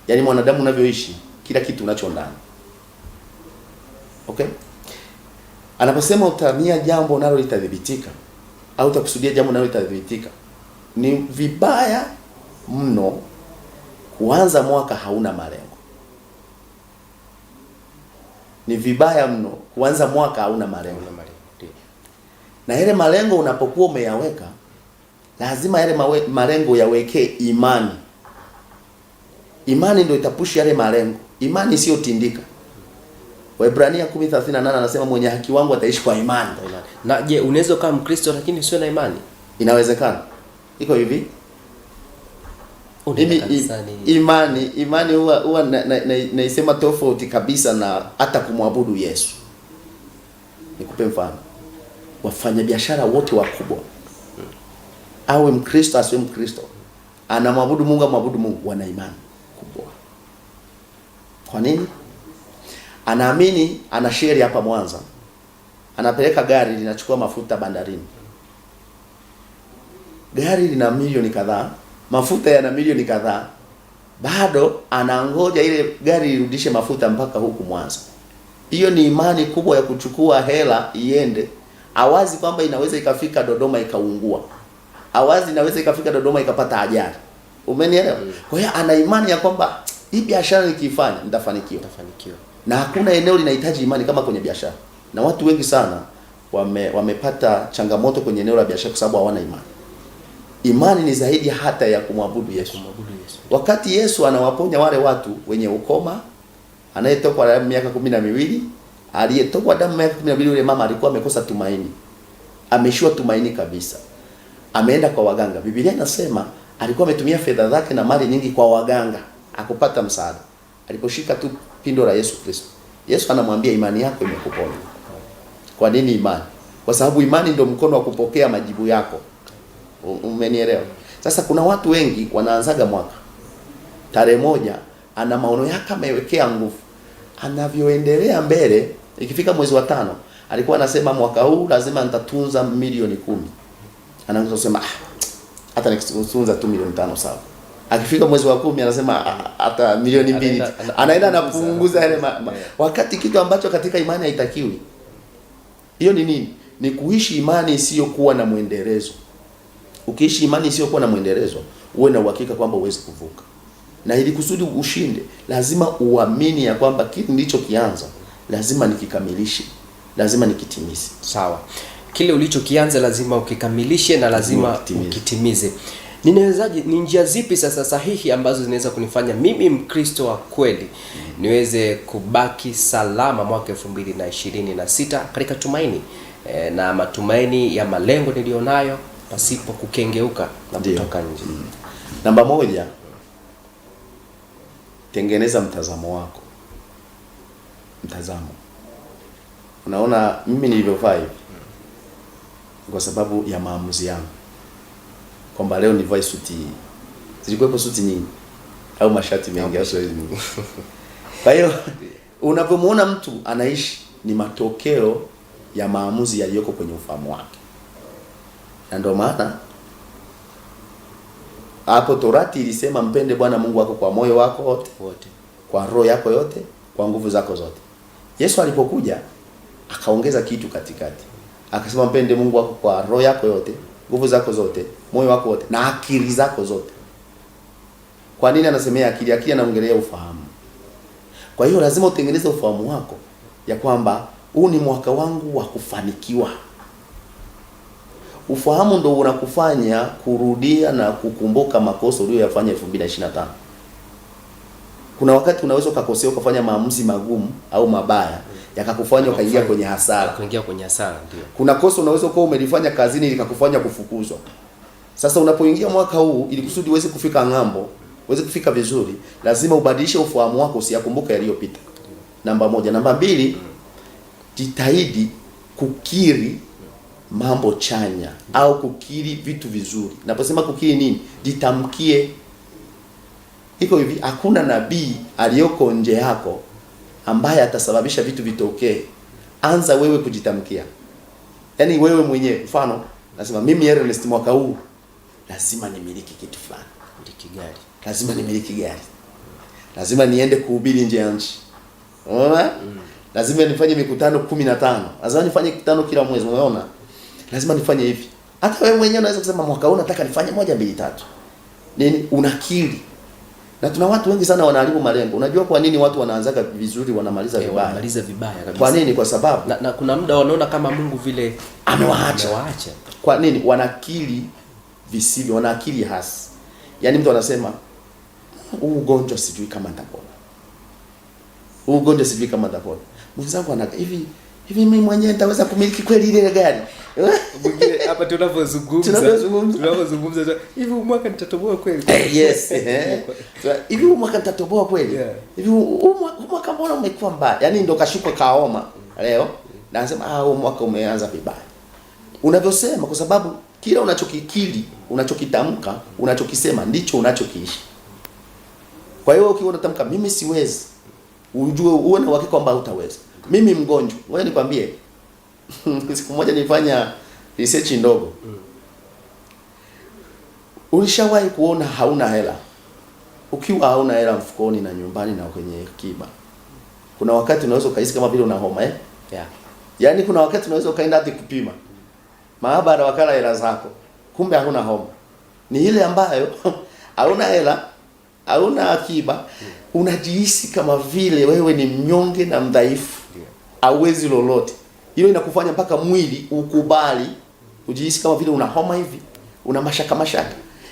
Yaani mwanadamu unavyoishi, kila kitu unacho ndani. Okay? Anaposema utamia jambo nalo litadhibitika, au utakusudia jambo nalo litadhibitika, ni vibaya mno kuanza mwaka hauna malengo. ni vibaya mno kuanza mwaka hauna malengo. Na yale malengo unapokuwa umeyaweka, lazima yale malengo yawekee imani. Imani ndio itapushi yale malengo. Imani sio tindika. Waebrania 10:38 anasema mwenye haki wangu ataishi kwa imani. Na je, unaweza kama Mkristo lakini usio na imani? Inawezekana. Iko hivi. Imani huwa naisema tofauti kabisa na hata kumwabudu Yesu. Nikupe mfano. Wafanya biashara wote wakubwa, awe Mkristo asiwe Mkristo, anamwabudu Mungu amwabudu Mungu, wana imani kubwa. Kwa nini? Anaamini ana share hapa Mwanza, anapeleka gari linachukua mafuta bandarini. Gari lina milioni kadhaa, mafuta yana milioni kadhaa, bado anangoja ile gari lirudishe mafuta mpaka huku Mwanza. Hiyo ni imani kubwa ya kuchukua hela iende. Awazi kwamba inaweza ikafika Dodoma ikaungua. Awazi inaweza ikafika Dodoma ikapata ajali. Umenielewa? Kwa hiyo ana imani ya kwamba hii biashara nikifanya nitafanikiwa. Na hakuna eneo linahitaji imani kama kwenye biashara. Na watu wengi sana wamepata changamoto kwenye eneo la biashara kwa sababu hawana imani. Imani ni zaidi hata ya kumwabudu Yesu. Wakati Yesu anawaponya wale watu wenye ukoma, anayetokwa damu miaka 12, aliyetokwa damu miaka 12, yule mama alikuwa amekosa tumaini. Ameshua tumaini kabisa. Ameenda kwa waganga. Biblia inasema alikuwa ametumia fedha zake na mali nyingi kwa waganga, akupata msaada. Aliposhika tu pindo la Yesu Kristo, Yesu anamwambia imani yako imekuponya. Kwa nini imani? Kwa sababu imani ndio mkono wa kupokea majibu yako. Umenielewa? Sasa kuna watu wengi wanaanzaga mwaka tarehe moja, ana maono yake amewekea nguvu. Anavyoendelea mbele, ikifika mwezi wa 5, alikuwa anasema mwaka huu lazima nitatunza milioni 10. Anaanza kusema hata nikitunza tu milioni 5 sawa. Akifika mwezi wa 10 anasema hata milioni 2. Anaenda anapunguza yale wakati kitu ambacho katika imani haitakiwi. Hiyo ni nini? Ni kuishi imani isiyokuwa na muendelezo. Ukiishi imani isiyokuwa na muendelezo, uwe na uhakika kwamba huwezi kuvuka. Na ili kusudi ushinde, lazima uamini ya kwamba kitu nilichokianza lazima nikikamilishe, lazima nikitimize. Sawa. Kile ulichokianza lazima ukikamilishe na lazima ukitimize. Ni njia zipi sasa sahihi ambazo zinaweza kunifanya mimi Mkristo wa kweli niweze kubaki salama mwaka 2026 katika tumaini na matumaini ya malengo nilionayo pasipo kukengeuka na kutoka nje? Namba 1, tengeneza mtazamo wako. Mtazamo. Unaona mimi nilivyovaa hivi kwa sababu ya maamuzi yangu. Kwamba leo nivae suti. Zilikuwepo suti nyingi au mashati mengi au swali nyingi. Kwa hiyo unapomuona mtu anaishi ni matokeo ya maamuzi yaliyoko kwenye ufahamu wake. Na ndio maana hapo Torati ilisema mpende Bwana Mungu wako kwa moyo wako wote, kwa roho yako yote, kwa nguvu zako zote. Yesu alipokuja akaongeza kitu katikati. Akasema mpende Mungu wako kwa roho yako yote, nguvu zako zote, moyo wako wote na akili zako zote. Kwa nini anasemea akili? Akili anaongelea ufahamu. Kwa hiyo lazima utengeneze ufahamu wako ya kwamba huu ni mwaka wangu wa kufanikiwa. Ufahamu ndio unakufanya kurudia na kukumbuka makosa uliyoyafanya 2025. Kuna wakati unaweza ukakosea ukafanya maamuzi magumu au mabaya yakakufanya ukaingia kwenye hasara. Ndio. Kuna kosa unaweza kuwa umelifanya kazini likakufanya kufukuzwa. Sasa unapoingia mwaka huu ili kusudi uweze kufika ng'ambo, uweze kufika vizuri, lazima ubadilishe ufahamu wako usiyakumbuke yaliyopita. Namba 1, namba 2, jitahidi kukiri mambo chanya au kukiri vitu vizuri. Naposema kukiri nini? Jitamkie. Iko hivi, hakuna nabii aliyoko nje yako ambaye atasababisha vitu vitokee. Anza wewe kujitamkia. Yaani wewe mwenyewe, mfano, nasema mimi Ernest mwaka huu lazima nimiliki kitu fulani. Gari. Lazima nimiliki gari. Lazima niende kuhubiri nje ya nchi. Unaona? Lazima nifanye mikutano 15. Lazima nifanye mikutano kila mwezi, unaona? Lazima nifanye hivi. Hata wewe mwenyewe unaweza kusema mwaka huu nataka nifanye 1, 2, 3. Nini? Unakiri. Na tuna watu wengi sana wanaharibu malengo. Unajua kwa nini watu wanaanzaga vizuri wanamaliza vibaya? Wanamaliza vibaya kabisa. Kwa nini? Kwa sababu na kuna muda wanaona kama Mungu vile amewaacha. Kwa nini? Wanakili visivyo, wanakili hasi. Yaani mtu anasema huu ugonjwa sijui kama nitapona. Huu ugonjwa sijui kama nitapona. Mwenzangu ana hivi mimi mwenyewe nitaweza kumiliki kweli ile gari? Mwingine hapa tunapozungumza hivi mwaka nitatoboa kweli? Yes. Hivi mwaka nitatoboa kweli? Hivi mwaka mbona umekuwa mbaya? Yaani ndo kashuka kaoma leo. Na anasema huu mwaka umeanza vibaya. Unavyosema kwa sababu kila unachokikili, unachokitamka, unachokisema ndicho unachokiishi. Kwa hiyo ukiona unatamka mimi siwezi, ujue uwe na uhakika kwamba hutaweza. Mimi mgonjwa. Ngoja nikwambie. Siku moja nilifanya research ndogo. Ulishawahi kuona hauna hela? Ukiwa hauna hela mfukoni na nyumbani na kwenye akiba, kuna wakati unaweza ukahisi kama vile una homa Yaani kuna wakati unaweza ukaenda hadi kupima maabara wakala hela zako, kumbe hauna homa. Ni ile ambayo hauna hela, hauna akiba, unajihisi kama vile wewe ni mnyonge na mdhaifu. Hauwezi lolote. Hilo inakufanya mpaka mwili ukubali, ujihisi kama vile una homa hivi, una mashaka.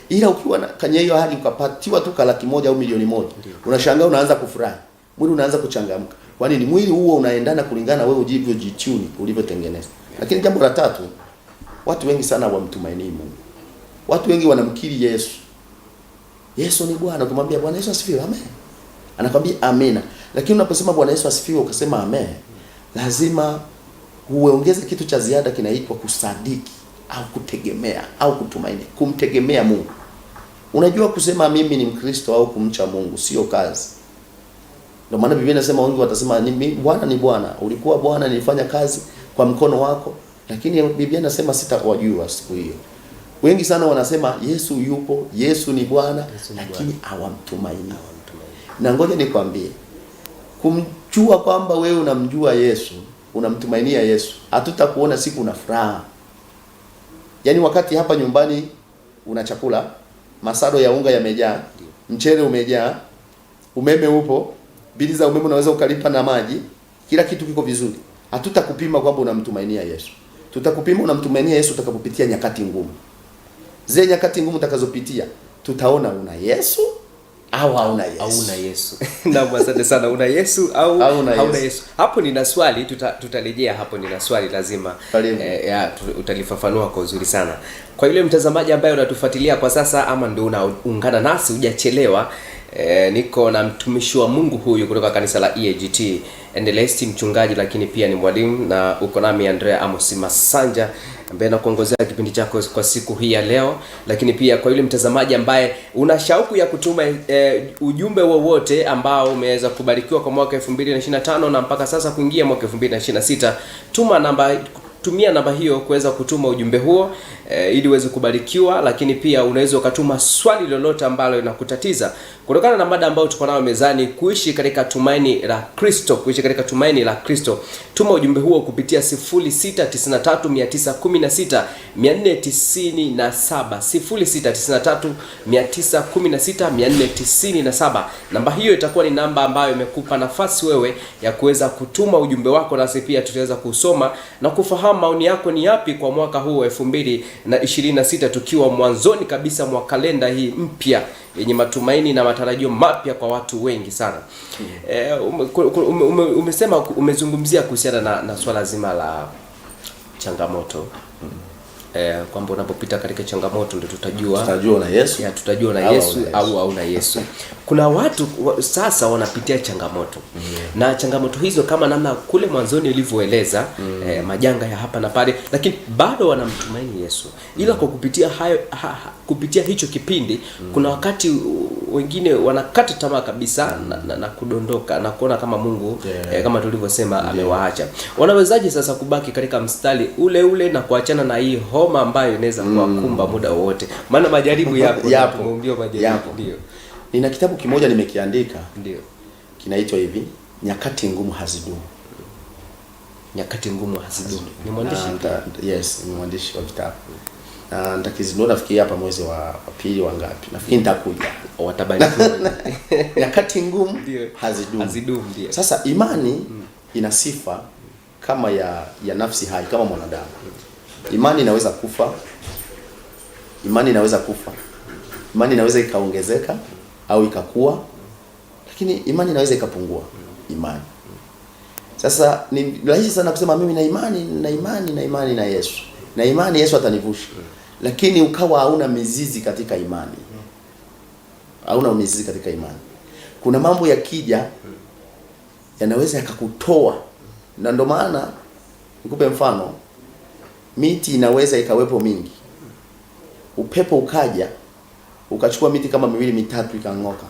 Ila ukiwa kwenye hiyo hali ukapatiwa tu 100,000 au 1,000,000, unashangaa unaanza kufurahi. Mwili unaanza kuchangamka. Kwa nini? Mwili huo unaendana kulingana wewe ulivyojichuni, ulivyotengeneza. Lakini jambo la tatu, watu wengi sana wamtumaini Mungu. Watu wengi wanamkiri Yesu. Yesu ni Bwana. Ukimwambia Bwana Yesu asifiwe, amen, anakwambia amina. Lakini unaposema Bwana Yesu asifiwe ukasema amen, lazima uongeze kitu cha ziada kinaitwa kusadiki au kutegemea au kutumaini, kumtegemea Mungu. Unajua kusema mimi ni Mkristo au kumcha Mungu sio kazi. Ndio maana Biblia inasema wengi watasema Bwana ni Bwana. Ulikuwa Bwana, nilifanya kazi kwa mkono wako, lakini Biblia inasema sitawajua siku hiyo. Wengi sana wanasema Yesu yupo, Yesu ni Bwana, lakini hawamtumaini. Na ngoja nikwambie, kumjua kwamba wewe unamjua Yesu, unamtumainia Yesu, hatutakuona siku una furaha. Yaani wakati hapa nyumbani una chakula, masado ya unga yamejaa, mchele umejaa, umeme upo, bili za umeme unaweza ukalipa na maji, kila kitu kiko vizuri. Hatutakupima kwamba unamtumainia Yesu. Tutakupima unamtumainia Yesu utakapopitia nyakati ngumu. Zile nyakati ngumu utakazopitia, tutaona una Yesu au hauna Yesu. Hauna Yesu. Na asante sana, una Yesu au hauna Yesu. Hapo nina swali, tutarejea hapo, nina swali lazima utalifafanua kwa uzuri sana. Kwa yule mtazamaji ambaye unatufuatilia kwa sasa ama ndio unaungana nasi, hujachelewa. Niko na mtumishi wa Mungu huyu kutoka kanisa la EAGT Endeleasti, mchungaji lakini pia ni mwalimu, na uko nami Andrea Amos Masanja ambaye nakuongozea kipindi chako kwa siku hii ya leo. Lakini pia kwa yule mtazamaji ambaye una shauku ya kutuma ujumbe wowote ambao umeweza kubarikiwa kwa mwaka 2025 na mpaka sasa kuingia mwaka 2026, tumia namba hiyo kuweza kutuma ujumbe huo ili uweze kubarikiwa. Lakini pia unaweza ukatuma swali lolote ambalo linakutatiza kutokana na mada ambayo tuko nayo mezani, kuishi katika tumaini la Kristo, kuishi katika tumaini la Kristo. Tuma ujumbe huo kupitia 0693916497, 0693916497. Namba hiyo itakuwa ni namba ambayo imekupa nafasi wewe ya kuweza kutuma ujumbe wako, nasi pia tutaweza kusoma na kufahamu maoni yako ni yapi kwa mwaka huu 2026, tukiwa mwanzoni kabisa mwa kalenda hii mpya yenye matumaini na matarajio mapya kwa watu wengi sana. Umezungumzia kuhusiana na swala zima la changamoto. Kwamba unapopita katika changamoto ndio tutajua na Yesu. Tutajua na Yesu au hauna Yesu. Kuna watu sasa wanapitia changamoto. Na changamoto hizo kama namna kule mwanzoni ulivyoeleza, majanga ya hapa na pale, lakini bado wanamtumaini Yesu. Ila kwa kupitia kupitia hicho kipindi, kuna wakati wengine wanakata tamaa kabisa na kudondoka na kuona kama Mungu kama tulivyosema amewaacha. Wanawezaje sasa kubaki katika mstari ule ule na kuachana na hii homa ambayo inaweza kuwakumba muda wote? Maana majaribu yapo. Ndio. Nina kitabu kimoja nimekiandika. Ndio. Kinaitwa hivi, Nyakati Ngumu Hazidumu. Nyakati Ngumu Hazidumu. Ni mwandishi? Yes, ni mwandishi wa kitabu. na nitakizindua nafikiri hapa mwezi wa pili wa ngapi, nafikiri nitakuja. Watabarikiwa. Nyakati ngumu hazidumu. Ndio. Sasa imani ina sifa kama ya nafsi hai, kama mwanadamu. Imani inaweza kufa, imani inaweza ikaongezeka au ikakua, lakini imani inaweza ikapungua. Imani sasa ni rahisi sana kusema mimi na imani na Yesu, na imani Yesu atanivusha, lakini ukawa hauna mizizi katika imani, kuna mambo yakija yanaweza yakakutoa. Na ndio maana nikupe mfano, miti inaweza ikawepo mingi, upepo ukaja ukachukua miti kama 2 3 ikang'oka,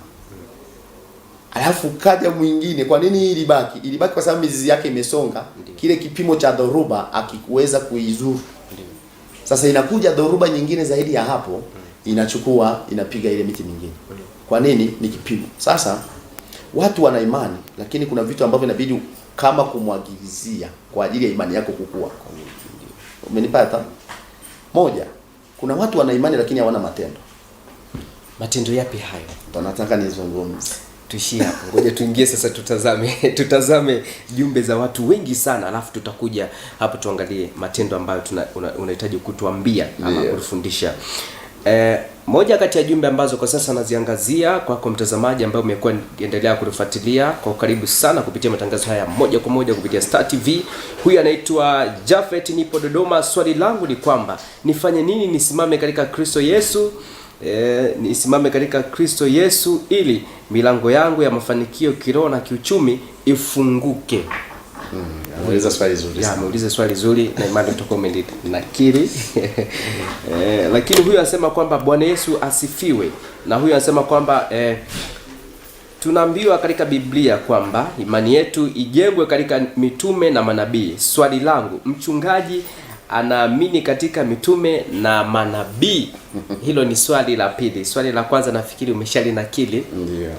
alafu kaja mwingine. Kwa nini hii ilibaki? Ilibaki kwa sababu mizizi yake imesonga. Kile kipimo cha dhoruba akikuweza kuizuru. Sasa inakuja dhoruba nyingine zaidi ya hapo, inachukua inapiga ile miti mingine. Kwa nini? Ni kipimo. Sasa watu wana imani, lakini kuna vitu ambavyo inabidi kama kumwagilizia kwa ajili ya imani yako kukua. Umenipata? Moja, kuna watu wana imani lakini hawana matendo. Matendo yapi hayo? Ndio nataka nizungumze. Tuishie hapo. Ngoja tuingie sasa, tutazame jumbe za watu wengi sana, alafu tutakuja hapo tuangalie matendo ambayo unahitaji kutuambia ama kutufundisha. Moja kati ya jumbe ambazo kwa sasa naziangazia kwako mtazamaji ambaye umekuwa endelea kutufuatilia kwa karibu sana kupitia matangazo haya moja kwa moja kupitia Star TV. Huyu anaitwa Jafet, nipo Dodoma. Swali langu ni kwamba nifanye nini nisimame katika Kristo Yesu? Nisimame katika Kristo Yesu ili milango yangu ya mafanikio kiroho na kiuchumi ifunguke. Ameuliza swali zuri. Ameuliza swali zuri na imani utakuwa umenakiri. Lakini huyu anasema kwamba Bwana Yesu asifiwe. Na huyu anasema kwamba tunaambiwa katika Biblia kwamba imani yetu ijengwe katika mitume na manabii. Swali langu, mchungaji anaamini katika mitume na manabii? Hilo ni swali la pili. Swali la kwanza nafikiri umeshalinakili. Ndio.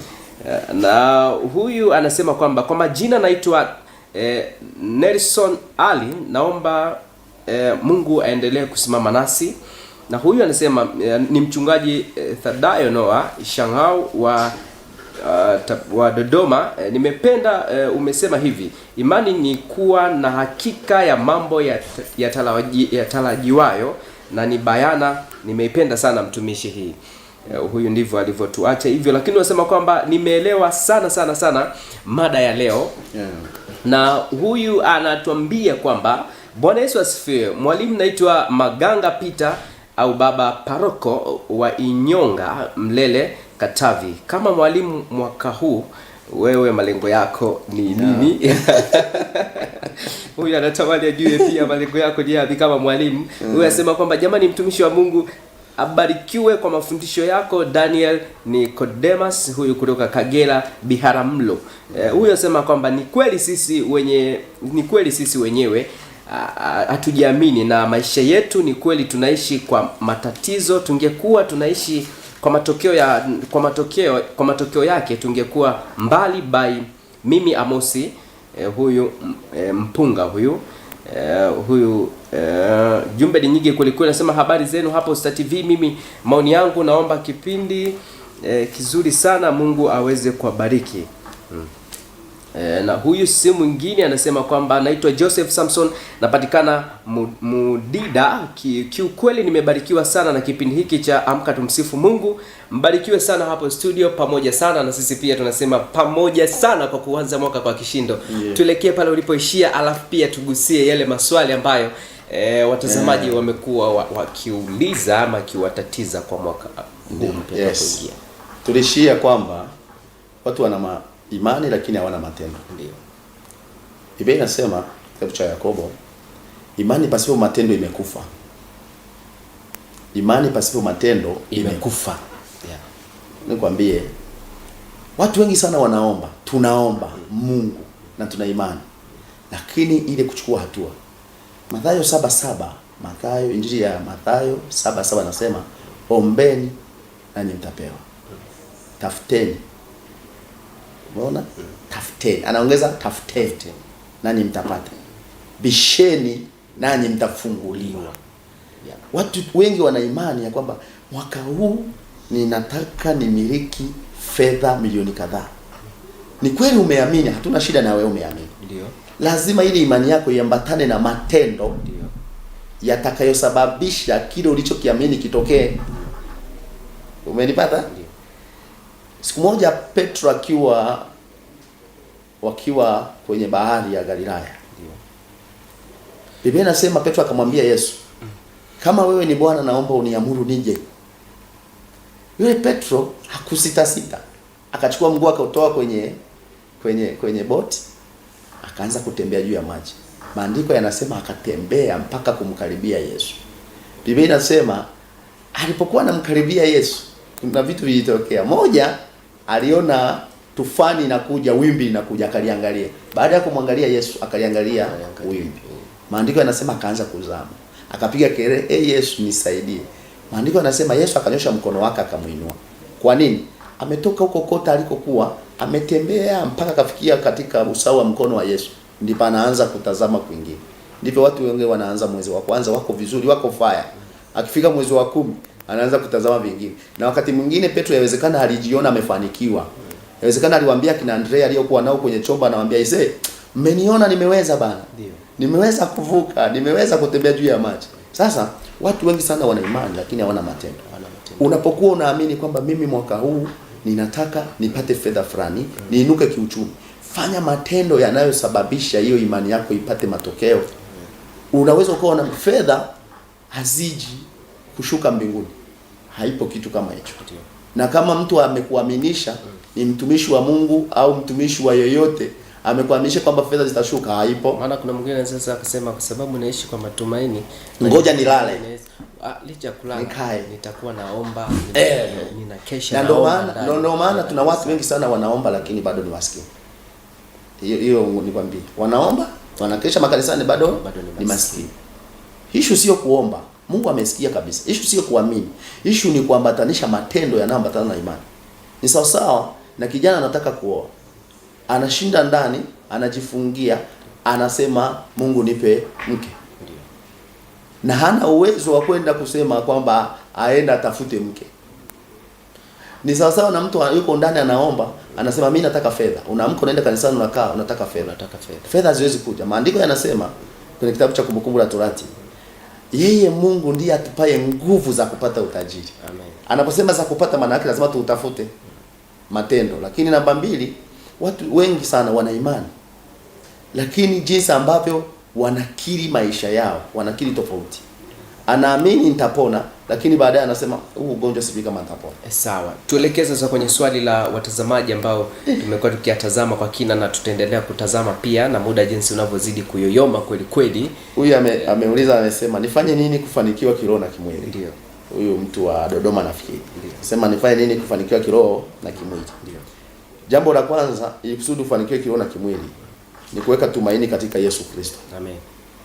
Na huyu anasema kwamba kwa majina naitwa Nelson Ali, naomba Mungu aendelee kusimama nasi. Na huyu anasema ni mchungaji Thadayo Noah Shangau wa Dodoma. Nimependa umesema hivi, imani ni kuwa na hakika ya mambo yatarajiwayo na ni bayana. Nimeipenda sana mtumishi hii. Huyu ndivyo alivyotuacha hivyo, lakini unasema kwamba nimeelewa sana mada ya leo. Na huyu anatuambia kwamba Bwana Yesu asifiwe. Mwalimu, naitwa Maganga Peter au Baba Paroko wa Inyonga, Mlele, Katavi. Kama mwalimu, mwaka huu wewe malengo yako ni nini? Huyu anatamani ajue pia malengo yako ni yapi kama mwalimu. Huyu anasema kwamba jamani, mtumishi wa Mungu abarikiwe kwa mafundisho yako. Daniel Nicodemus, huyu kutoka Kagera Biharamulo. Huyu anasema kwamba ni kweli sisi wenyewe hatujiamini na maisha yetu. Ni kweli tunaishi kwa matatizo. Tungekuwa tunaishi kwa matokeo yake tungekuwa mbali by mimi Amosi. Huyu mpunga huyu jumbe ni nyingi kweli kweli. Nasema habari zenu hapo Star TV. Mimi maoni yangu, naomba kipindi kizuri sana, Mungu aweze kuwabariki. Na huyu si mwingine anasema kwamba anaitwa Joseph Samson, napatikana Mudida. Kiukweli nimebarikiwa sana na kipindi hiki cha Amka Tumsifu Mungu. Mbarikiwe sana hapo studio, pamoja sana na sisi pia tunasema pamoja sana kwa kuanza mwaka kwa kishindo. Tuelekee pale ulipoishia, alafu pia tugusie yale maswali ambayo watazamaji wamekuwa wakiuliza ama kiwatatiza kwa mwaka huu mpya kuingia. Tulishia kwamba watu wana imani lakini hawana matendo. Ndio. Biblia inasema kitabu cha Yakobo, imani pasipo matendo imekufa. Imani pasipo matendo imekufa. Yeah. Nikwambie, watu wengi sana wanaomba, tunaomba Mungu na tuna imani, lakini ile kuchukua hatua. Mathayo 7:7, Injili ya Mathayo 7:7 nasema, ombeni nanyi mtapewa. Tafuteni. Unaona? Tafuteni. Anaongeza tafuteni nanyi mtapata. Bisheni nanyi mtafunguliwa. Watu wengi wana imani ya kwamba mwaka huu ninataka nimiliki fedha milioni kadhaa. Ni kweli umeamini, hatuna shida na wewe umeamini. Ndio. Lazima ile imani yako iambatane na matendo yatakayosababisha kile ulichokiamini kitokee. Umenipata? Ndio. Siku moja Petro wakiwa kwenye bahari ya Galilaya. Ndio. Biblia inasema Petro akamwambia Yesu, kama wewe ni Bwana, naomba uniamuru nije. Yule Petro hakusita sita. Akachukua mguu akautoa kwenye boti, akaanza kutembea juu ya maji. Maandiko yanasema akatembea mpaka kumkaribia Yesu. Biblia inasema alipokuwa anamkaribia Yesu, kuna vitu vilitokea. Moja, aliona tufani inakuja, wimbi linakuja, akaliangalia. Baada ya kumwangalia Yesu, akaliangalia wimbi. Maandiko yanasema akaanza kuzama. Akapiga kelele, Yesu nisaidie." Maandiko yanasema Yesu akanyosha mkono wake akamuinua. Kwa nini? Ametoka huko kota alikokuwa, ametembea mpaka kafikia katika usawa wa mkono wa Yesu. Ndipo anaanza kutazama kwingine. Ndivyo watu wengi wanaanza mwezi wa kwanza wako vizuri, wako fire. Akifika mwezi wa 10 anaanza kutazama vingine. Na wakati mwingine Petro yawezekana alijiona amefanikiwa. Yawezekana aliwaambia kina Andrea aliyokuwa nao kwenye chomba, anawaambia mmeniona nimeweza bana. Ndio. Nimeweza kuvuka, nimeweza kutembea juu ya maji. Sasa watu wengi sana wana imani lakini hawana matendo. Unapokuwa unaamini kwamba mimi mwaka huu ninataka nipate fedha fulani, niinuke kiuchumi, fanya matendo yanayosababisha hiyo imani yako ipate matokeo. Unaweza ukawa na fedha haziji kushuka mbinguni. Haipo kitu kama hicho. Na kama mtu amekuaminisha, ni mtumishi wa Mungu au mtumishi wa yoyote, amekuaminisha kwamba fedha zitashuka, haipo. Maana kuna mwingine sasa akasema kwa sababu naishi kwa matumaini, ngoja nilale. Licha kulala nitakuwa naomba, ninakesha. Na ndio maana tuna watu wengi sana wanaomba lakini bado ni maskini. Hiyo nikwambie. Wanaomba, wanakesha makanisani bado ni maskini. Issue sio kuomba. Mungu amesikia kabisa. Issue sio kuamini. Issue ni kuambatanisha matendo yanayoambatana na imani. Ni sawa sawa na kijana anataka kuoa. Anashinda ndani, anajifungia, anasema Mungu nipe mke. Na hana uwezo wa kwenda kusema kwamba aenda atafute mke. Ni sawa sawa na mtu yuko ndani anaomba, anasema mimi nataka fedha. Unaamka unaenda kanisani unakaa, unataka fedha. Fedha haziwezi kuja. Maandiko yanasema kwenye kitabu cha Kumbukumbu la Torati, yeye Mungu ndiye atupaye nguvu za kupata utajiri. Amen. Anaposema za kupata, maana yake lazima tuutafute matendo. Lakini namba 2, watu wengi sana wana imani, lakini jinsi ambavyo wanakiri maisha yao, wanakiri tofauti. Anaamini nitapona, lakini baadaye anasema huu ugonjwa sijui kama nitapona. Sawa. Tuelekeze sasa kwenye swali la watazamaji ambao tumekuwa tukiyatazama kwa kina na tutaendelea kutazama pia, na muda jinsi unavyozidi kuyoyoma kweli kweli. Huyu ameuliza, amesema nifanye nini kufanikiwa kiroho na kimwili? Ndio. Huyu mtu wa Dodoma nafikiri. Sema nifanye nini kufanikiwa kiroho na kimwili? Ndio. Jambo la kwanza, ili kusudi ufanikiwe kiroho na kimwili, ni kuweka tumaini katika Yesu Kristo. Amen.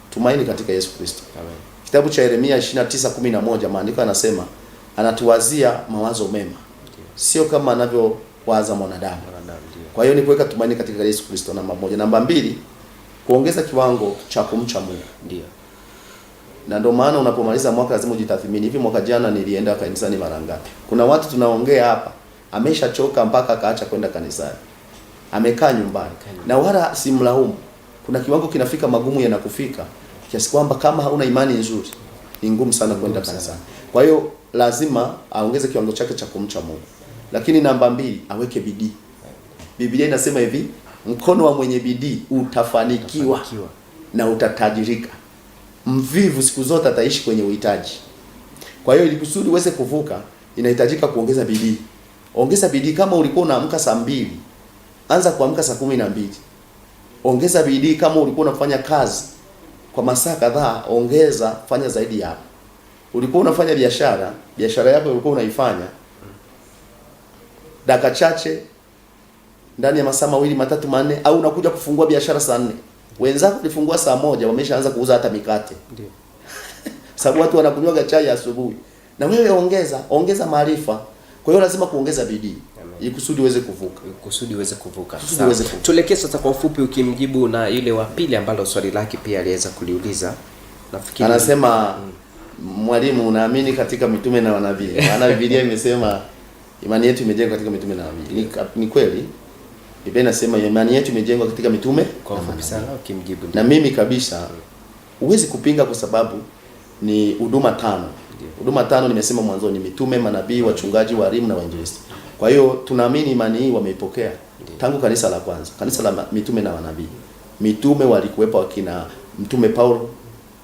Tumaini katika Yesu Kristo. Amen. Kitabu cha Yeremia 29:11 maandiko yanasema anatuwazia mawazo mema. Sio kama anavyowaza mwanadamu. Kwa hiyo ni kuweka tumaini katika Yesu Kristo, namba 1. Namba 2, kuongeza kiwango cha kumcha Mungu. Ndio. Na ndio maana unapomaliza mwaka lazima ujitathmini. Hivi mwaka jana nilienda kanisani mara ngapi? Kuna watu tunaongea hapa, ameshachoka mpaka akaacha kwenda kanisani. Amekaa nyumbani. Na wala simlaumu. Kuna kiwango kinafika magumu yanakufika kiasi kwamba kama hauna imani nzuri ni ngumu sana kwenda kanisani. Kwa hiyo lazima aongeze kiwango chake cha kumcha Mungu. Lakini namba 2, aweke bidii. Biblia inasema hivi, mkono wa mwenye bidii utafanikiwa na utatajirika. Mvivu siku zote ataishi kwenye uhitaji. Kwa hiyo ili kusudi uweze kuvuka, inahitajika kuongeza bidii. Ongeza bidii. Kama ulikuwa unaamka saa 2, anza kuamka saa 12. Ongeza bidii. Kama ulikuwa unafanya kazi kwa masaa kadhaa, ongeza, fanya zaidi hapo. Ulikuwa unafanya biashara yako ulikuwa unaifanya dakika chache, ndani ya masaa 2, 3, 4, au unakuja kufungua biashara saa 4. Wenzako walifungua saa 1, wameshaanza kuuza hata mikate. Ndio. Sababu watu wanakunywa chai asubuhi. Na wewe ongeza maarifa. Kwa hiyo lazima kuongeza bidii ili kusudi uweze kuvuka. Tuelekee sasa kwa ufupi, ukimjibu na yule wa pili ambalo swali lake pia aliweza kuliuliza. Nafikiri anasema mwalimu, unaamini katika mitume na manabii? Maana Biblia imesema imani yetu imejengwa katika mitume na manabii. Ni kweli. Biblia inasema imani yetu imejengwa katika mitume kwa ufupi sana ukimjibu. Na mimi kabisa huwezi kupinga kwa sababu ni huduma tano. Huduma tano nimesema mwanzo ni mitume, manabii, wachungaji, walimu na wainjilisti. Kwa hiyo tunaamini imani hii wameipokea tangu kanisa la kwanza, kanisa la mitume na manabii. Mitume walikuwepo wakina mtume Paulo,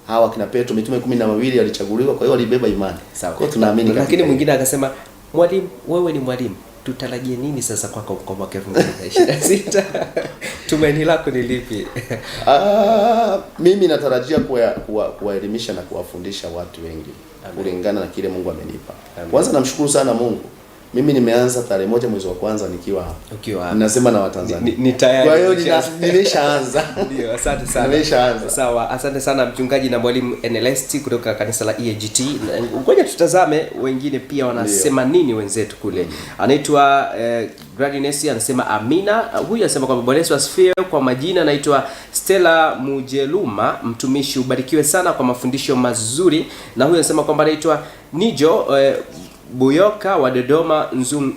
hawa kina Petro, mitume 12 walichaguliwa, kwa hiyo walibeba imani. Sawa. Kwa hiyo tunaamini. Lakini mwingine akasema, mwalimu, wewe ni mwalimu, tutarajie nini sasa kwako kwa mwaka 2026? Tumaini lako ni lipi? Mimi natarajia kuwaelimisha na kuwafundisha watu wengi kulingana na kile Mungu amenipa. Kwanza namshukuru sana Mungu. Mimi nimeanza tarehe 1 mwezi wa kwanza nikiwa hapa. Ukiwa hapa. Ninasema na Watanzania. Ni tayari. Kwa hiyo nimeshaanza. Ndio, asante sana. Nimeshaanza. Sawa, asante sana mchungaji na mwalimu NLST kutoka kanisa la EAGT. Ngoja tutazame wengine pia wanasema nini wenzetu kule. Anaitwa Gradinesi anasema amina. Huyu anasema kwamba Bwana Yesu asifiwe. Kwa majina anaitwa Stella Mujeluma, mtumishi, ubarikiwe sana kwa mafundisho mazuri. Na huyu anasema kwamba anaitwa Nijo Buyoka wa Dodoma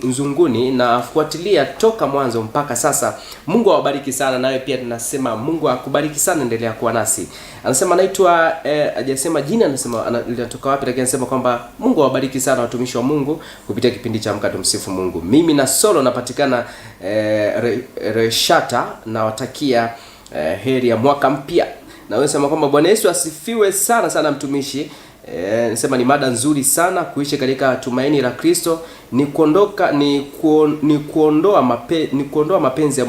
Nzunguni, na afuatilia toka mwanzo mpaka sasa. Mungu awabariki sana. Nawe pia tunasema Mungu akubariki sana, endelea kuwa nasi. Anasema anaitwa hajasema jina, anasema linatoka wapi, lakini anasema kwamba Mungu awabariki sana watumishi wa Mungu kupitia kipindi cha Amka Tumsifu Mungu. Mimi na Solo napatikana Reshata, na watakia heri ya mwaka mpya. Na wewe sema kwamba Bwana Yesu asifiwe sana sana mtumishi. Nasema ni mada nzuri sana. Kuishi katika tumaini la Kristo ni kuondoa mapenzi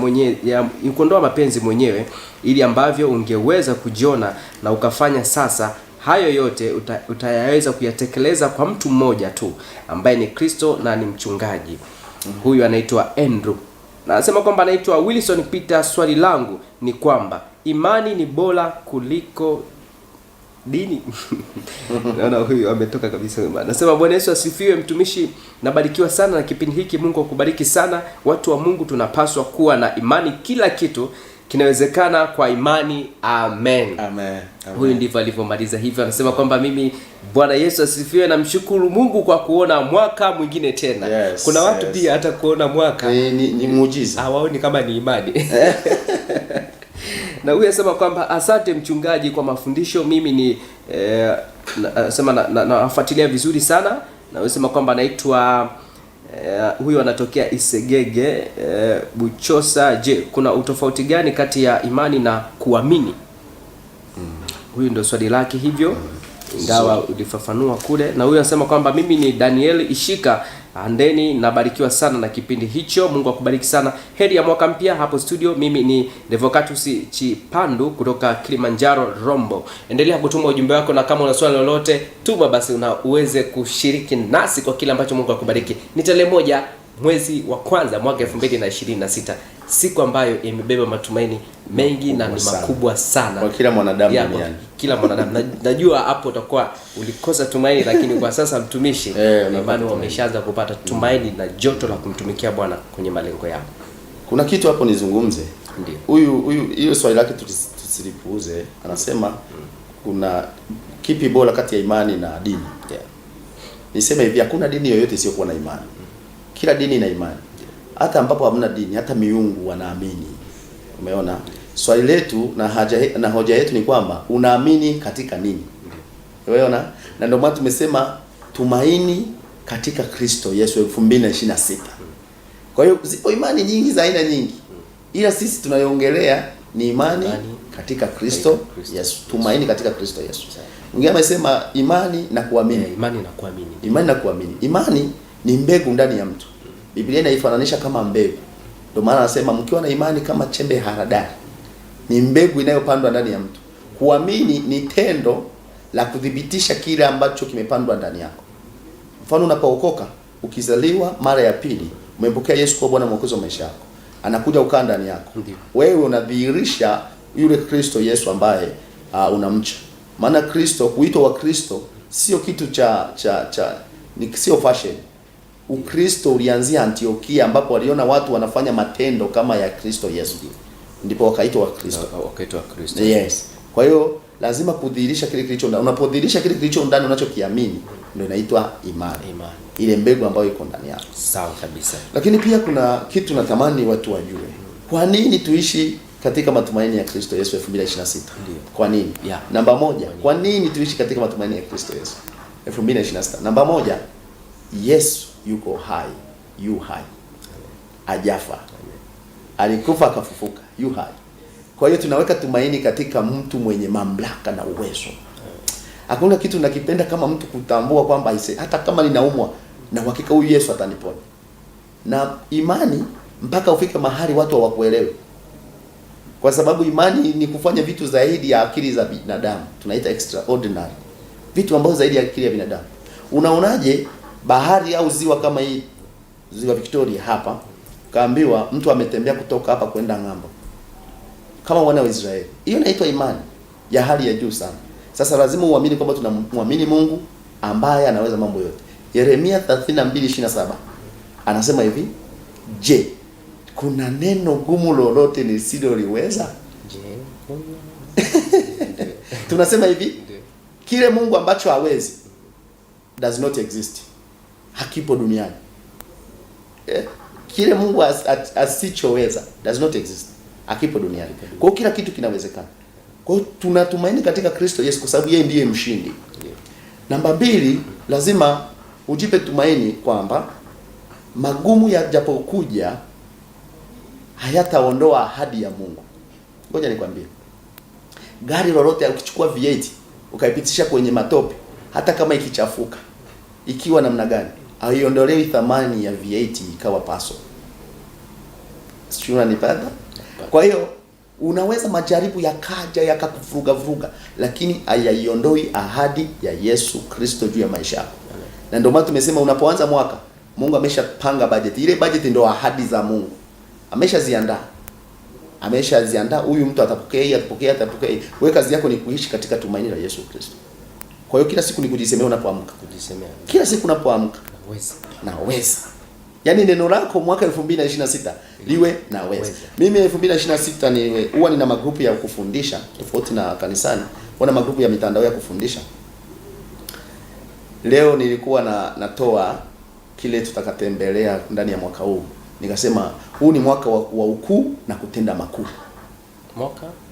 mwenyewe ili ambavyo ungeweza kujiona na ukafanya sasa. Hayo yote utayaweza kuyatekeleza kwa mtu mmoja tu ambaye ni Kristo na ni mchungaji. Huyu anaitwa Andrew. Na anasema kwamba anaitwa Wilson Peter. Swali langu ni kwamba imani ni bora kuliko dini. Naona huyu ametoka kabisa. Nasema Bwana Yesu asifiwe mtumishi, nabarikiwa sana na kipindi hiki. Mungu akubariki sana. Watu wa Mungu tunapaswa kuwa na imani, kila kitu kinawezekana kwa imani. Amen. Amen. Huyu ndivyo alivyomaliza hivyo. Anasema kwamba mimi, Bwana Yesu asifiwe, namshukuru Mungu kwa kuona mwaka mwingine tena. Yes, kuna watu pia hata kuona mwaka ni muujiza, hawaoni kama ni imani. Na huyu anasema kwamba asante mchungaji kwa mafundisho. Mimi ni nasema nafuatilia vizuri sana. Na anasema kwamba anaitwa huyu anatokea Isegege Buchosa. Je, kuna utofauti gani kati ya imani na kuamini? Huyu ndio swali lake hivyo, ingawa ulifafanua kule. Na huyu anasema kwamba mimi ni Daniel Ishika Andeni, nabarikiwa sana na kipindi hicho. Mungu akubariki sana. Heri ya mwaka mpya hapo studio. Mimi ni Devocatus Chipandu kutoka Kilimanjaro Rombo. Endelea kutuma ujumbe wako, na kama una swali lolote tuma basi uweze kushiriki nasi kwa kile ambacho Mungu akubariki. Ni tarehe 1 mwezi wa kwanza mwaka 2026, siku ambayo imebeba matumaini mengi na ni makubwa sana kwa kila mwanadamu duniani. Kila mwanadamu. Najua hapo utakuwa ulikosa tumaini, lakini kwa sasa mtumishi, imani wameshaanza kupata tumaini na joto la kumtumikia Bwana kwenye malengo yao. Kuna kitu hapo nizungumze. Ndio. Huyu hiyo swali lake tusilipuuze. Anasema kuna kipi bora kati ya imani na dini? Yeah. Niseme hivi, hakuna dini yoyote isiyokuwa na imani. Kila dini ina imani. Hata ambapo hamna dini, hata miungu wanaamini. Umeona? Swali letu na hoja yetu ni kwamba unaamini katika nini? Umeona? Na ndio maana tumesema tumaini katika Kristo Yesu 2026. Kwa hiyo zipo imani nyingi za aina nyingi, ila sisi tunayoongelea ni imani katika Kristo Yesu. Tumaini katika Kristo Yesu. Mwingine amesema imani na kuamini. Imani na kuamini. Imani na kuamini. Imani ni mbegu ndani ya mtu. Biblia inaifananisha kama mbegu. Ndio maana anasema mkiwa na imani kama chembe haradali. Ni mbegu inayopandwa ndani ya mtu. Kuamini ni tendo la kudhibitisha kile ambacho kimepandwa ndani yako. Mfano, unapookoka, ukizaliwa mara ya pili, umempokea Yesu kwa Bwana Mwokozi wa maisha yako. Anakuja ukaa ndani yako. Ndiyo. Wewe unadhihirisha yule Kristo Yesu ambaye unamcha. Maana Kristo, kuitwa wa Kristo sio kitu sio fashion. Ukristo ulianzia Antiokia, ambapo waliona watu wanafanya matendo kama ya Kristo Yesu. Ndipo wakaitwa wa Kristo. Wakaitwa wa Kristo. Yes. Kwa hiyo lazima kudhihirisha kile kilicho ndani. Unapodhihirisha kile kilicho ndani unachokiamini, ndio inaitwa imani. Ile mbegu ambayo iko ndani yako. Sawa kabisa. Lakini pia kuna kitu natamani watu wajue. Kwa nini tuishi katika matumaini ya Kristo Yesu 2026? Kwa nini? Namba moja, kwa nini tuishi katika matumaini ya Kristo Yesu 2026? Namba moja, Yesu yuko hai, yu hai. Hajafa. Alikufa akafufuka, yu hai. Kwa hiyo tunaweka tumaini katika mtu mwenye mamlaka na uwezo. Hakuna kitu nakipenda kama mtu kutambua kwamba hata kama ninaumwa, na uhakika huyu Yesu ataniponya. Na imani mpaka ufike mahali watu hawakuelewe. Kwa sababu imani ni kufanya vitu zaidi ya akili za binadamu. Tunaita extraordinary. Vitu ambavyo zaidi ya akili ya binadamu. Unaonaje bahari au ziwa kama hii, ziwa Victoria hapa, kaambiwa mtu ametembea kutoka hapa kwenda ng'ambo, kama wana wa Israeli. Hiyo inaitwa imani ya hali ya juu sana. Sasa lazima uamini kwamba tunamwamini Mungu ambaye anaweza mambo yote. Yeremia 32:27 anasema hivi, je, kuna neno gumu lolote nisiloliweza? Tunasema hivi, kile Mungu ambacho hawezi does not exist. Hakipo duniani. Kile Mungu asichoweza does not exist. Hakipo duniani. Kwa hiyo kila kitu kinawezekana. Kwa hiyo tunatumaini katika Kristo Yesu kwa sababu yeye ndiye mshindi. Namba 2, lazima ujipe tumaini kwamba magumu yajapokuja hayataondoa ahadi ya Mungu. Ngoja nikwambie. Gari lolote ukichukua V8 ukaipitisha kwenye matope, hata kama ikichafuka, ikiwa namna gani, haiondolewi thamani ya V8 ikawa paso. Sio unanipata? Kwa hiyo unaweza majaribu yakaja yakakuvuruga, lakini hayaiondoi ahadi ya Yesu Kristo juu ya maisha yako. Na ndio maana tumesema unapoanza mwaka, Mungu ameshapanga budget. Ile budget ndio ahadi za Mungu. Ameshaziandaa. Huyu mtu atapokea. Wewe kazi yako ni kuishi katika tumaini la Yesu Kristo. Kwa hiyo kila siku ni kujisemea unapoamka. Kila siku unapoamka. Naweza. Yaani neno lako mwaka 2026 liwe naweza. Mimi 2026 huwa nina magrupu ya kufundisha tofauti na kanisani. Wana magrupu ya mitandao ya kufundisha. Leo nilikuwa natoa kile tutakatembelea ndani ya mwaka huu. Nikasema huu ni mwaka wa ukuu na kutenda makuu.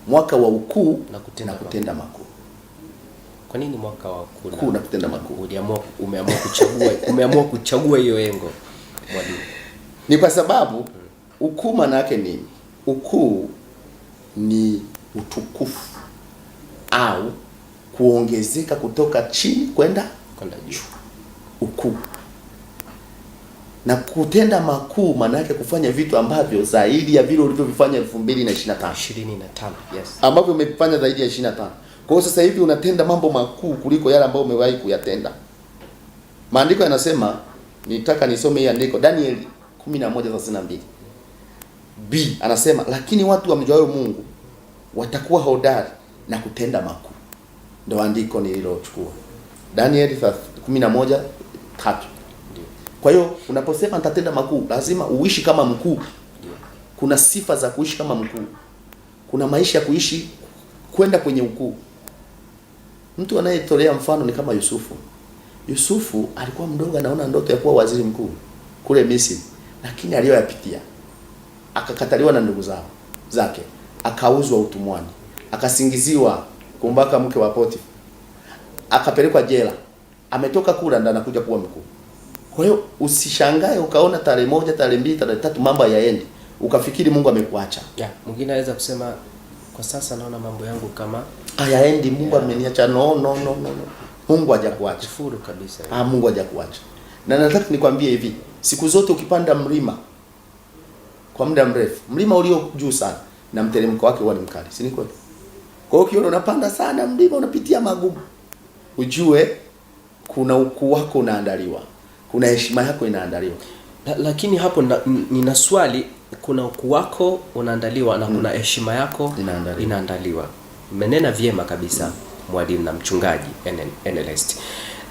Mwaka wa ukuu na kutenda makuu. Kwa nini mwaka wa ukuu na kutenda makuu? Umeamua kuchagua hiyo engo. Ni kwa sababu ukuu maana yake nini? Ukuu ni utukufu au kuongezeka kutoka chini kwenda juu. Ukuu. Na kutenda makuu maana yake kufanya vitu ambavyo zaidi ya vile ulivyovifanya 2025. Yes. Ambavyo umefanya zaidi ya 25. Kwa hiyo sasa hivi unatenda mambo makuu kuliko yale ambayo umewahi kuyatenda. Maandiko yanasema, nitaka nisome hii andiko, Daniel 11:32. B anasema, lakini watu wamjuao Mungu watakuwa hodari na kutenda makuu. Ndio andiko nililochukua. Daniel 11:3. Kwa hiyo unaposema nitatenda makuu, lazima uishi kama mkuu. Kuna sifa za kuishi kama mkuu. Kuna maisha ya kuishi kwenda kwenye ukuu. Mtu anayetolea mfano ni kama Yusufu. Yusufu alikuwa mdogo, anaona ndoto ya kuwa waziri mkuu kule Misri, lakini aliyoyapitia, akakataliwa na ndugu zake, akauzwa utumwani, akasingiziwa kumbaka mke wa Potifa, akapelekwa jela, ametoka kula ndo anakuja kuwa mkuu. Kwa hiyo usishangae ukaona tarehe 1, tarehe 2, tarehe 3 mambo hayaendi, ukafikiri Mungu amekuacha. Mwingine anaweza kusema kwa sasa naona mambo yangu kama hayaendi, Mungu ameniacha. No. Mungu hajakuacha. Kufuru kabisa. Mungu hajakuacha. Na nataka nikwambie hivi, siku zote ukipanda mlima kwa muda mrefu, mlima ulio juu sana na mteremko wake huwa ni mkali, si ni kweli? Kwa hiyo ukiona unapanda sana mlima, unapitia magumu, ujue kuna ukuu wako unaandaliwa. Kuna heshima yako inaandaliwa. Lakini hapo nina swali, kuna ukuu wako unaandaliwa na kuna heshima yako inaandaliwa. Umenena vyema kabisa mwalimu na mchungaji NLS.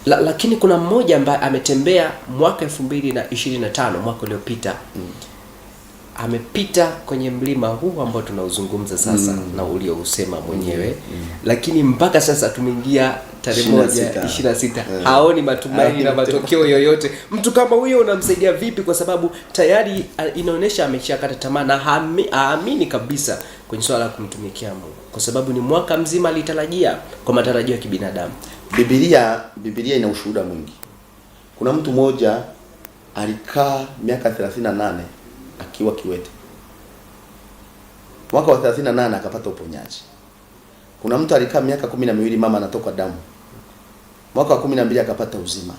Lakini kuna mmoja ambaye ametembea mwaka 2025, mwaka uliopita, amepita kwenye mlima huu ambao tunauzungumza sasa na uliousema mwenyewe lakini mpaka sasa tumeingia tarehe 26 haoni matumaini na matokeo yoyote. Mtu kama huyo unamsaidia vipi? Kwa sababu tayari inaonyesha ameshakata tamaa na haamini kabisa kwenye swala la kumtumikia Mungu, kwa sababu ni mwaka mzima alitarajia kwa matarajio ya kibinadamu. Biblia ina ushuhuda mwingi. Kuna mtu mmoja alikaa miaka 38 akiwa kiwete. Mwaka wa 38 akapata uponyaji. Kuna mtu alikaa miaka 12 mama anatoka damu. Mwaka wa 12 akapata uzima.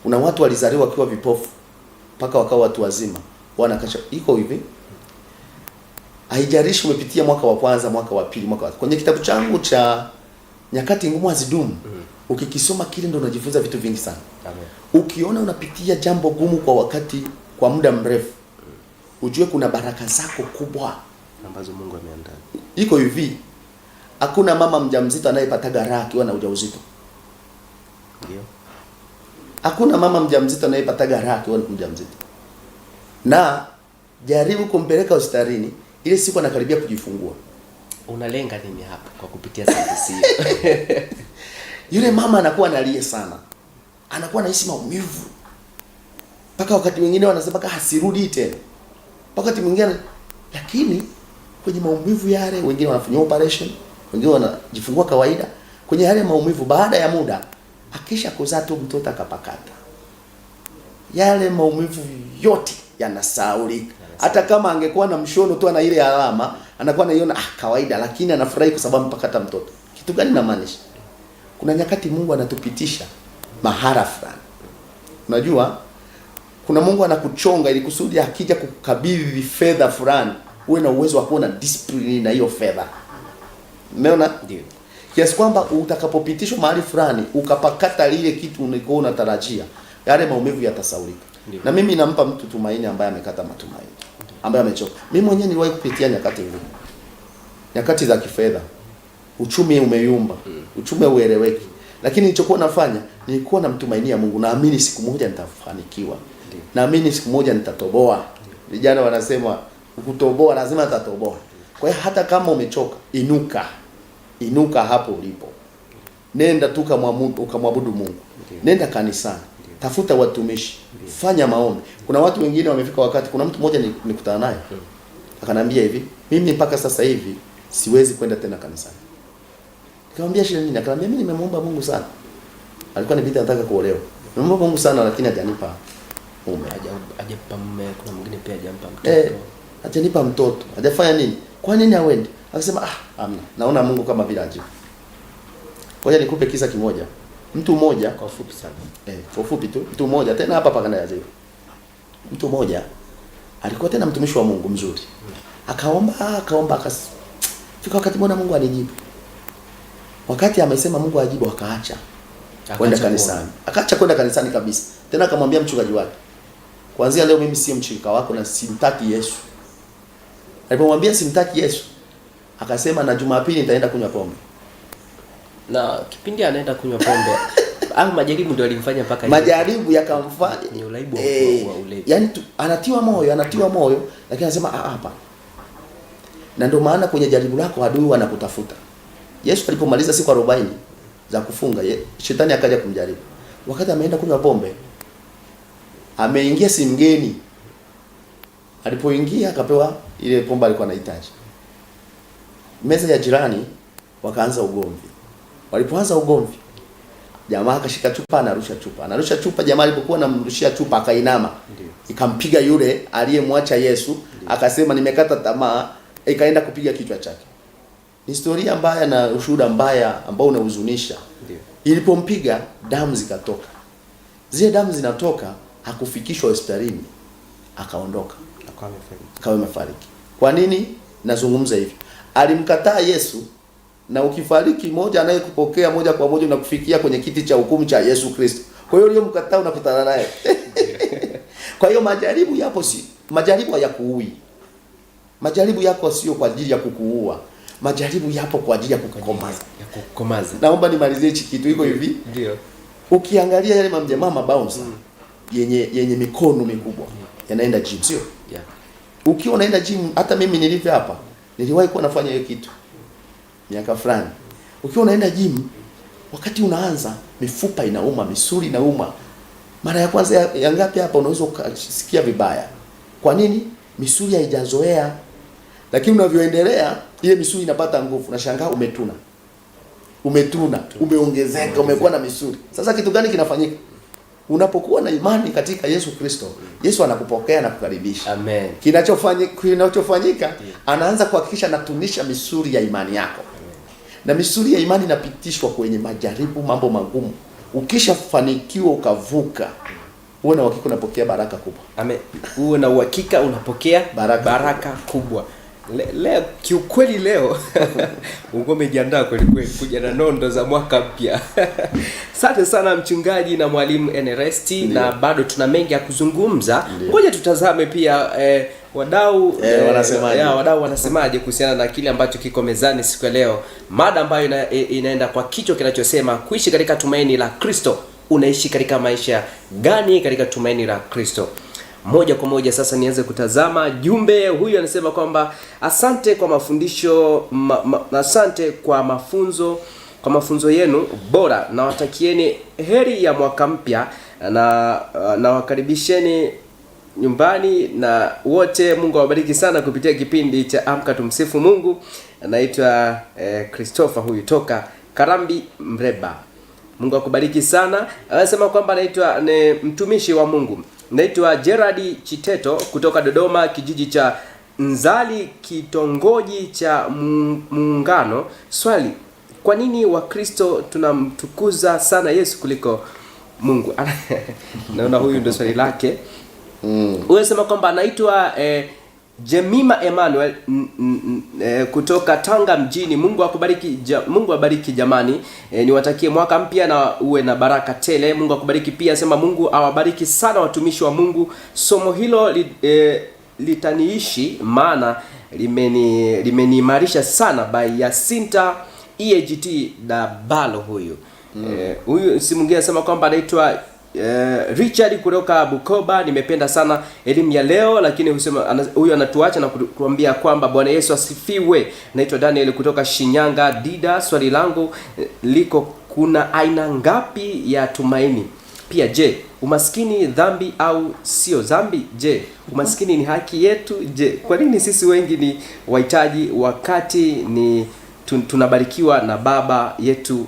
Kuna watu walizaliwa wakiwa vipofu mpaka wakawa watu wazima. Wanakasha iko hivi. Haijalishi umepitia mwaka wa kwanza, mwaka wa pili, mwaka wa. Kwenye kitabu changu cha Nyakati Ngumu Hazidumu, ukikisoma kile ndo unajifunza vitu vingi sana. Amen. Ukiona unapitia jambo gumu kwa muda mrefu, ujue kuna baraka zako kubwa ambazo Mungu ameandaa. Iko hivi. Hakuna mama mjamzito anayepata raha akiwa na ujauzito. Ndio. Hakuna mama mjamzito anayepata raha akiwa mjamzito. Na jaribu kumpeleka hospitalini ile siku anakaribia kujifungua. Unalenga nini hapa kwa kupitia sentensi hiyo? Yule mama anakuwa analia sana. Anakuwa anahisi maumivu. Mpaka wakati mwingine wanasema hasirudi tena. Wakati mwingine lakini kwenye maumivu yale wengine wanafanywa operation, wengine wanajifungua kawaida. Kwenye yale maumivu baada ya muda akisha kuzaa tu mtoto akapakata. Yale maumivu yote yanasahaulika. Hata kama angekuwa na mshono tu na ile alama, anakuwa anaiona kawaida, lakini anafurahi kwa sababu mpakata mtoto. Kitu gani namaanisha? Kuna nyakati Mungu anatupitisha mahara fulani. Unajua kuna Mungu anakuchonga ili kusudi akija kukabidhi fedha fulani uwe na uwezo wa kuona discipline na hiyo fedha. Umeona? Ndio. Kiasi kwamba utakapopitishwa mahali fulani ukapakata lile kitu ulikuwa unatarajia, yale maumivu yatasaulika. Na mimi nampa mtu tumaini ambaye amekata matumaini, ambaye amechoka. Mimi mwenyewe niliwahi kupitia nyakati ngumu. Nyakati za kifedha. Uchumi umeyumba, uchumi ueleweki. Lakini nilichokuwa nafanya, nilikuwa namtumainia Mungu, naamini siku moja nitafanikiwa. Naamini siku moja nitatoboa. Vijana wanasema ukutoboa lazima atatoboa. Kwa hiyo hata kama umechoka, inuka hapo ulipo. Nenda tu ukamwabudu Mungu. Nenda kanisani. Tafuta watumishi. Fanya maombi. Kuna watu wengine wamefika wakati, kuna mtu mmoja nikutana naye. Akanambia hivi, mimi mpaka sasa hivi siwezi kwenda tena kanisani. Nikamwambia shida nini? Akanambia mimi nimemuomba Mungu sana. Alikuwa ni binti anataka kuolewa. Nimemuomba Mungu sana lakini hajanipa mume. Hajampa mume, kuna mwingine pia hajampa mtoto. Hajanipa mtoto. Hajafanya nini? Kwa nini awendi? Akasema amna. Naona Mungu kama vile ajibu. Ngoja nikupe kisa kimoja. Mtu mmoja kwa ufupi sana. Kwa ufupi tu. Mtu mmoja tena hapa pakana ya zero. Mtu mmoja alikuwa tena mtumishi wa Mungu mzuri. Akaomba fika wakati mbona Mungu anijibu. Wakati amesema Mungu ajibu akaacha kwenda kanisani. Akaacha kwenda kanisani kabisa. Tena akamwambia mchungaji wake, kuanzia leo mimi sio mshirika wako na simtaki Yesu. Alipomwambia simtaki Yesu, akasema na Jumapili nitaenda kunywa pombe. Na kipindi anaenda kunywa pombe, majaribu ndio alimfanya mpaka majaribu yakamfanya ni ulaibu wa ulevi. Yaani anatiwa moyo, lakini anasema hapa. Na ndio maana kwenye jaribu lako adui anakutafuta. Yesu alipomaliza siku 40 za kufunga, shetani akaja kumjaribu. Wakati ameenda kunywa pombe, ameingia si mgeni. Alipoingia akapewa ile pombe alikuwa anahitaji. Meza ya jirani wakaanza ugomvi. Walipoanza ugomvi, jamaa akashika chupa anarusha chupa, jamaa alipokuwa anamrushia chupa akainama. Ikampiga yule aliyemwacha Yesu, akasema nimekata tamaa, ikaenda kupiga kichwa chake. Ni historia mbaya na ushuhuda mbaya ambao unahuzunisha. Ilipompiga damu zikatoka. Zile damu zinatoka, hakufikishwa hospitalini, akaondoka. Akawa amefariki. Kwa nini nazungumza hivi? Alimkataa Yesu, na ukifariki moja anayekupokea moja kwa moja unakufikia kwenye kiti cha hukumu cha Yesu Kristo. Kwa hiyo uliyomkataa unakutana naye. Kwa hiyo majaribu yapo, majaribu hayakuui. Majaribu yako sio kwa ajili ya kukuua. Majaribu yapo kwa ajili ya kukukomaza. Naomba nimalizie hichi kitu iko hivi. Ndio. Ukiangalia yale mamjamaa mabouncer yenye mikono mikubwa yanaenda gym, sio? Ukiwa unaenda gym, hata mimi nilivyo hapa, niliwahi kuwa nafanya hiyo kitu miaka fulani. Ukiwa unaenda gym, wakati unaanza mifupa inauma, misuli inauma. Mara ya kwanza ya ngapi hapa unaweza ukasikia vibaya. Kwa nini? Misuli haijazoea. Lakini unavyoendelea ile misuli inapata nguvu, unashangaa umetuna. Umeongezeka, umekuwa na misuli. Sasa kitu gani kinafanyika? Unapokuwa na imani katika Yesu Kristo, Yesu anakupokea na kukaribisha. Amen. Kinachofanyika, anaanza kuhakikisha anatunisha misuli ya imani yako. Na misuli ya imani inapitishwa kwenye majaribu, mambo magumu. Ukishafanikiwa ukavuka, uwe na uhakika unapokea baraka kubwa. Amen. Uwe na uhakika unapokea baraka kubwa. Leo kiukweli leo umejiandaa kweli kweli kuja na nondo za mwaka mpya. Asante sana mchungaji na mwalimu Ernest, na bado tuna mengi ya kuzungumza. Ngoja tutazame pia wadau wanasemaje kuhusiana na kile ambacho kiko mezani siku ya leo. Mada ambayo inaenda kwa kichwa kinachosema kuishi katika tumaini la Kristo. Unaishi katika maisha gani katika tumaini la Kristo? Moja kwa moja sasa nianze kutazama jumbe. Huyu anasema kwamba asante kwa mafundisho asante kwa mafunzo yenu bora, na watakieni heri ya mwaka mpya, na wakaribisheni nyumbani na wote. Mungu awabariki sana kupitia kipindi cha Amka Tumsifu Mungu. Anaitwa Christopher huyu toka Karambi Mreba. Mungu akubariki sana. Anasema kwamba anaitwa mtumishi wa Mungu. Naitwa Gerard Chiteto kutoka Dodoma, kijiji cha Nzali, kitongoji cha Muungano. Swali: kwa nini Wakristo tunamtukuza sana Yesu kuliko Mungu? Naona huyu ndio swali lake. Unasema kwamba anaitwa Jemima Emmanuel kutoka Tanga mjini. Mungu akubariki, Mungu abariki jamani. Niwatakie mwaka mpya na uwe na baraka tele. Mungu akubariki pia. Sema Mungu awabariki sana watumishi wa Mungu. Somo hilo litaniishi, maana limeniimarisha sana. By Yasinta EAGT Dabalo huyu. Huyu si mwingine, anasema kwamba anaitwa Richard kutoka Bukoba. Nimependa sana elimu ya leo, lakini huyu anatuacha na kutuambia kwamba Bwana Yesu asifiwe. Naitwa Daniel kutoka Shinyanga Dida. Swali langu liko, kuna aina ngapi ya tumaini? Pia je, umaskini dhambi au sio dhambi? Je, umaskini ni haki yetu? Je, kwa nini sisi wengi ni wahitaji wakati tunabarikiwa na baba yetu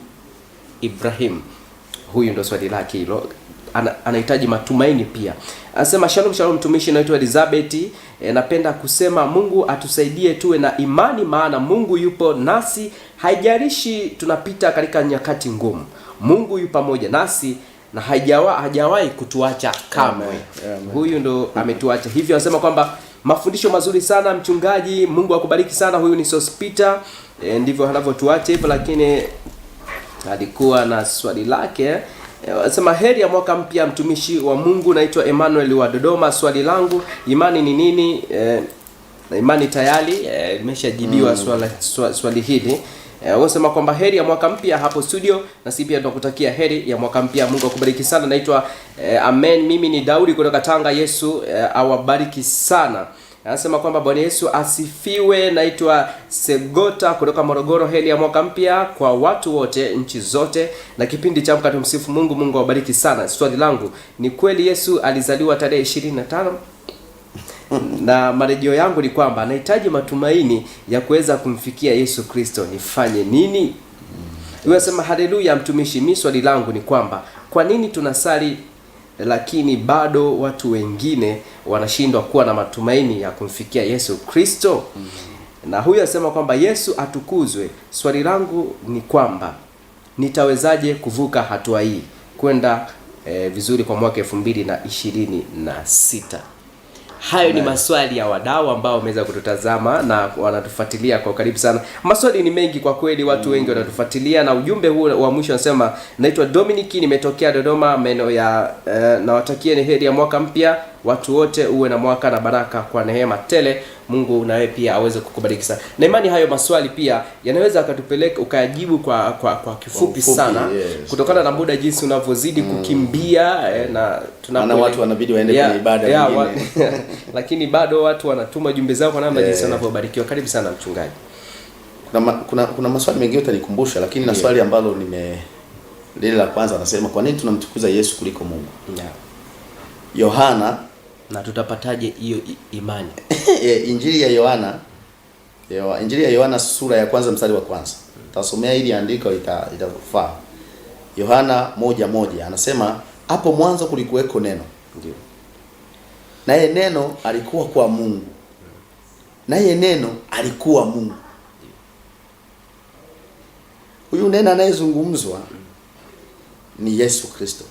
Ibrahim? Huyu ndo swali lake hilo. Anahitaji matumaini pia. Anasema shalom mtumishi, naitwa Elizabeth. Napenda kusema Mungu atusaidie tuwe na imani, maana Mungu yupo nasi, haijalishi tunapita katika nyakati ngumu. Mungu yupo pamoja nasi na hajawahi kutuacha kamwe. Huyu ndo ametuacha. Hivyo anasema kwamba mafundisho mazuri sana mchungaji, Mungu akubariki sana. Huyu ni Sospita. Ndivyo anavyotuacha hivyo, lakini alikuwa na swali lake. Anasema heri ya mwaka mpya mtumishi wa Mungu. Naitwa Emmanuel wa Dodoma. Swali langu, imani ni nini? Na imani tayari imeshajibiwa swali hili. Wanasema kwamba heri ya mwaka mpya hapo studio, na sisi pia tunakutakia heri ya mwaka mpya. Mungu akubariki sana. Naitwa Amen. Mimi ni Daudi kutoka Tanga. Yesu awabariki sana. Anasema kwamba Bwana Yesu asifiwe. Naitwa Segota kutoka Morogoro. Heri ya mwaka mpya kwa watu wote, nchi zote, na kipindi cha Amka Tumsifu Mungu. Mungu awabariki sana. Swali langu, ni kweli Yesu alizaliwa tarehe 25? Na marejeo yangu ni kwamba nahitaji matumaini ya kuweza kumfikia Yesu Kristo. Nifanye nini? Unasema haleluya mtumishi. Mimi swali langu ni kwamba kwa nini tunasali lakini bado watu wengine wanashindwa kuwa na matumaini ya kumfikia Yesu Kristo? Na huyu anasema kwamba Yesu atukuzwe. Swali langu ni kwamba nitawezaje kuvuka hatua hii kwenda vizuri kwa mwaka 2026? Hayo ni maswali ya wadau ambao wameweza kututazama na wanatufuatilia kwa karibu sana. Maswali ni mengi kwa kweli, watu wengi wanatufuatilia. Na ujumbe huu wa mwisho anasema, naitwa Dominic, nimetokea Dodoma maeneo ya na watakieni heri ya mwaka mpya watu wote, uwe na mwaka na baraka kwa neema tele Mungu na wewe pia aweze kukubariki sana. Na imani hayo maswali pia yanaweza akatupeleka ukayajibu kwa kifupi sana, yes, kutokana na muda jinsi unavyozidi kukimbia na tunapo watu wanabidi waende kwenye ibada nyingine. Lakini bado watu wanatuma jumbe zao kwa namna jinsi wanavyobarikiwa. Karibu sana mchungaji. Kuna maswali mengi utanikumbusha, lakini na swali ambalo lile la kwanza anasema kwa nini tunamtukuza Yesu kuliko Mungu? Yohana, na tutapataje hiyo imani? Injili ya Yohana sura ya kwanza mstari wa kwanza. Tasomea hili andiko itafaa. Yohana 1:1 anasema hapo mwanzo kulikuweko neno. Ndio. Naye neno alikuwa kwa Mungu. Naye neno alikuwa Mungu. Huyu neno anayezungumzwa ni Yesu Kristo.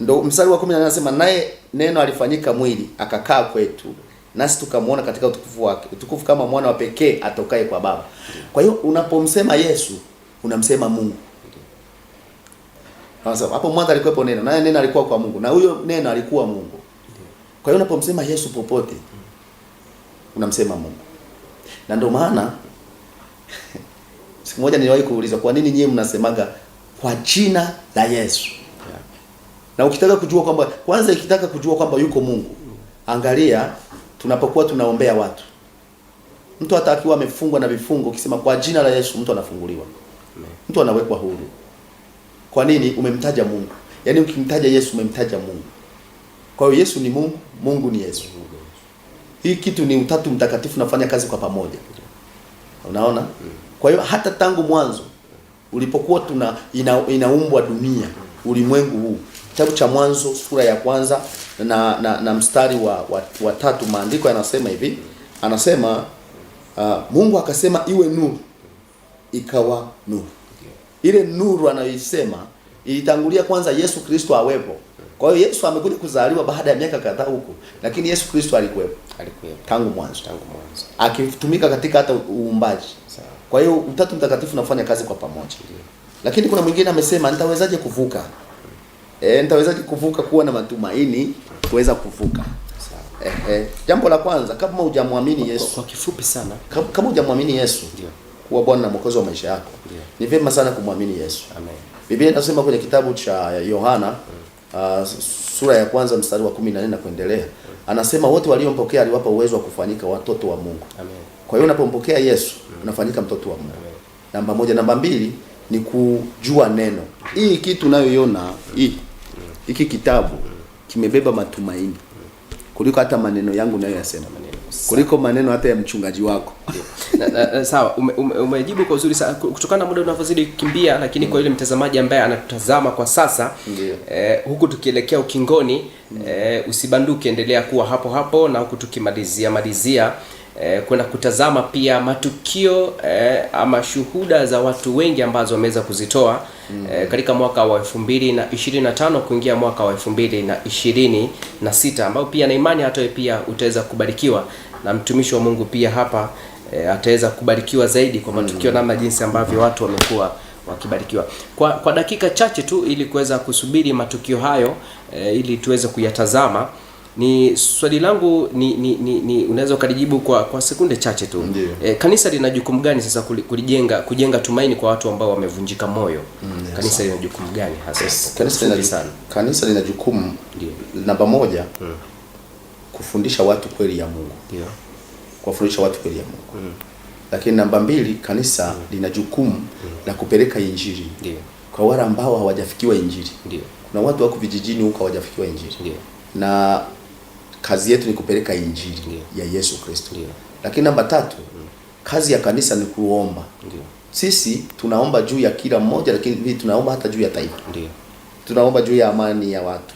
Ndo mstari wa 10 anasema naye neno alifanyika mwili akakaa kwetu nasi tukamwona katika utukufu wake, utukufu kama mwana wa pekee atokaye kwa Baba. Kwa hiyo unapomsema Yesu unamsema Mungu. Sasa hapo mwanzo alikuwepo neno, naye neno alikuwa kwa Mungu, na huyo neno alikuwa Mungu. Kwa hiyo unapomsema Yesu popote unamsema Mungu. Na ndio maana siku moja niliwahi kuuliza kwa nini nyinyi mnasemaga kwa jina la Yesu? Na ukitaka kujua kwamba yuko Mungu, angalia tunapokuwa tunaombea watu. Mtu hata akiwa amefungwa na vifungo, ukisema kwa jina la Yesu mtu anafunguliwa. Mtu anawekwa huru. Kwa nini? Umemtaja Mungu. Yaani ukimtaja Yesu umemtaja Mungu. Kwa hiyo Yesu ni Mungu, Mungu ni Yesu. Hii kitu ni Utatu Mtakatifu nafanya kazi kwa pamoja. Unaona? Kwa hiyo hata tangu mwanzo ulipokuwa inaumbwa dunia, ulimwengu huu, kitabu cha Mwanzo sura ya kwanza na mstari wa 3, maandiko yanasema hivi. Anasema Mungu akasema iwe nuru, ikawa nuru. Ile nuru anayoisema ilitangulia kwanza Yesu Kristo awepo. Kwa hiyo Yesu amekuja kuzaliwa baada ya miaka kadhaa huko, lakini Yesu Kristo alikuwepo tangu mwanzo. Akitumika katika hata uumbaji. Kwa hiyo Utatu Mtakatifu unafanya kazi kwa pamoja. Lakini kuna mwingine amesema nitawezaje kuvuka? Nitawezaje kuvuka kuwa na matumaini kuweza kuvuka? Jambo la kwanza, kama hujamwamini Yesu, kwa kifupi sana, kama hujamwamini Yesu kuwa Bwana na Mwokozi wa maisha yako, ni vyema sana kumwamini Yesu. Amen. Biblia inasema kwenye kitabu cha Yohana sura ya kwanza mstari wa 14 na kuendelea, anasema wote waliompokea aliwapa uwezo wa kufanyika watoto wa Mungu. Amen. Kwa hiyo unapompokea Yesu unafanyika mtoto wa Mungu. Amen. Namba moja. Namba 2 ni kujua neno. Hii kitu unayoiona hiki kitabu kimebeba matumaini kuliko hata maneno yangu nayoyasema, kuliko maneno hata ya mchungaji wako. Sawa, umejibu kwa uzuri sana kutokana na muda unavyozidi kukimbia, lakini kwa yule mtazamaji ambaye anatutazama kwa sasa, huku tukielekea ukingoni, usibanduke, endelea kuwa hapo na huku tukimalizia kwenda kutazama pia matukio ama shuhuda za watu wengi ambazo wameweza kuzitoa katika mwaka wa 2025 kuingia mwaka wa 2026, ambao pia na imani hata wewe pia utaweza kubarikiwa na mtumishi wa Mungu pia hapa ataweza kubarikiwa zaidi kwa matukio namna jinsi ambavyo watu wamekuwa wakibarikiwa. Kwa dakika chache tu ili kuweza kusubiri matukio hayo ili tuweze kuyatazama, ni swali langu ni unaweza ukalijibu kwa sekunde chache tu. Kanisa lina jukumu gani sasa kujenga tumaini kwa watu ambao wamevunjika moyo? Kanisa lina jukumu gani hasa? Kanisa lina jukumu namba 1, kufundisha watu kweli ya Mungu. Kuwafundisha watu kweli ya Mungu. Lakini namba 2, kanisa lina jukumu la kupeleka injili kwa wale ambao hawajafikiwa injili. Kuna watu wako vijijini huko hawajafikiwa injili. Na kazi yetu ni kupeleka injili ya Yesu Kristo. Lakini namba 3, kazi ya kanisa ni kuomba. Sisi tunaomba juu ya kila mmoja, lakini tunaomba hata juu ya taifa. Tunaomba juu ya amani ya watu.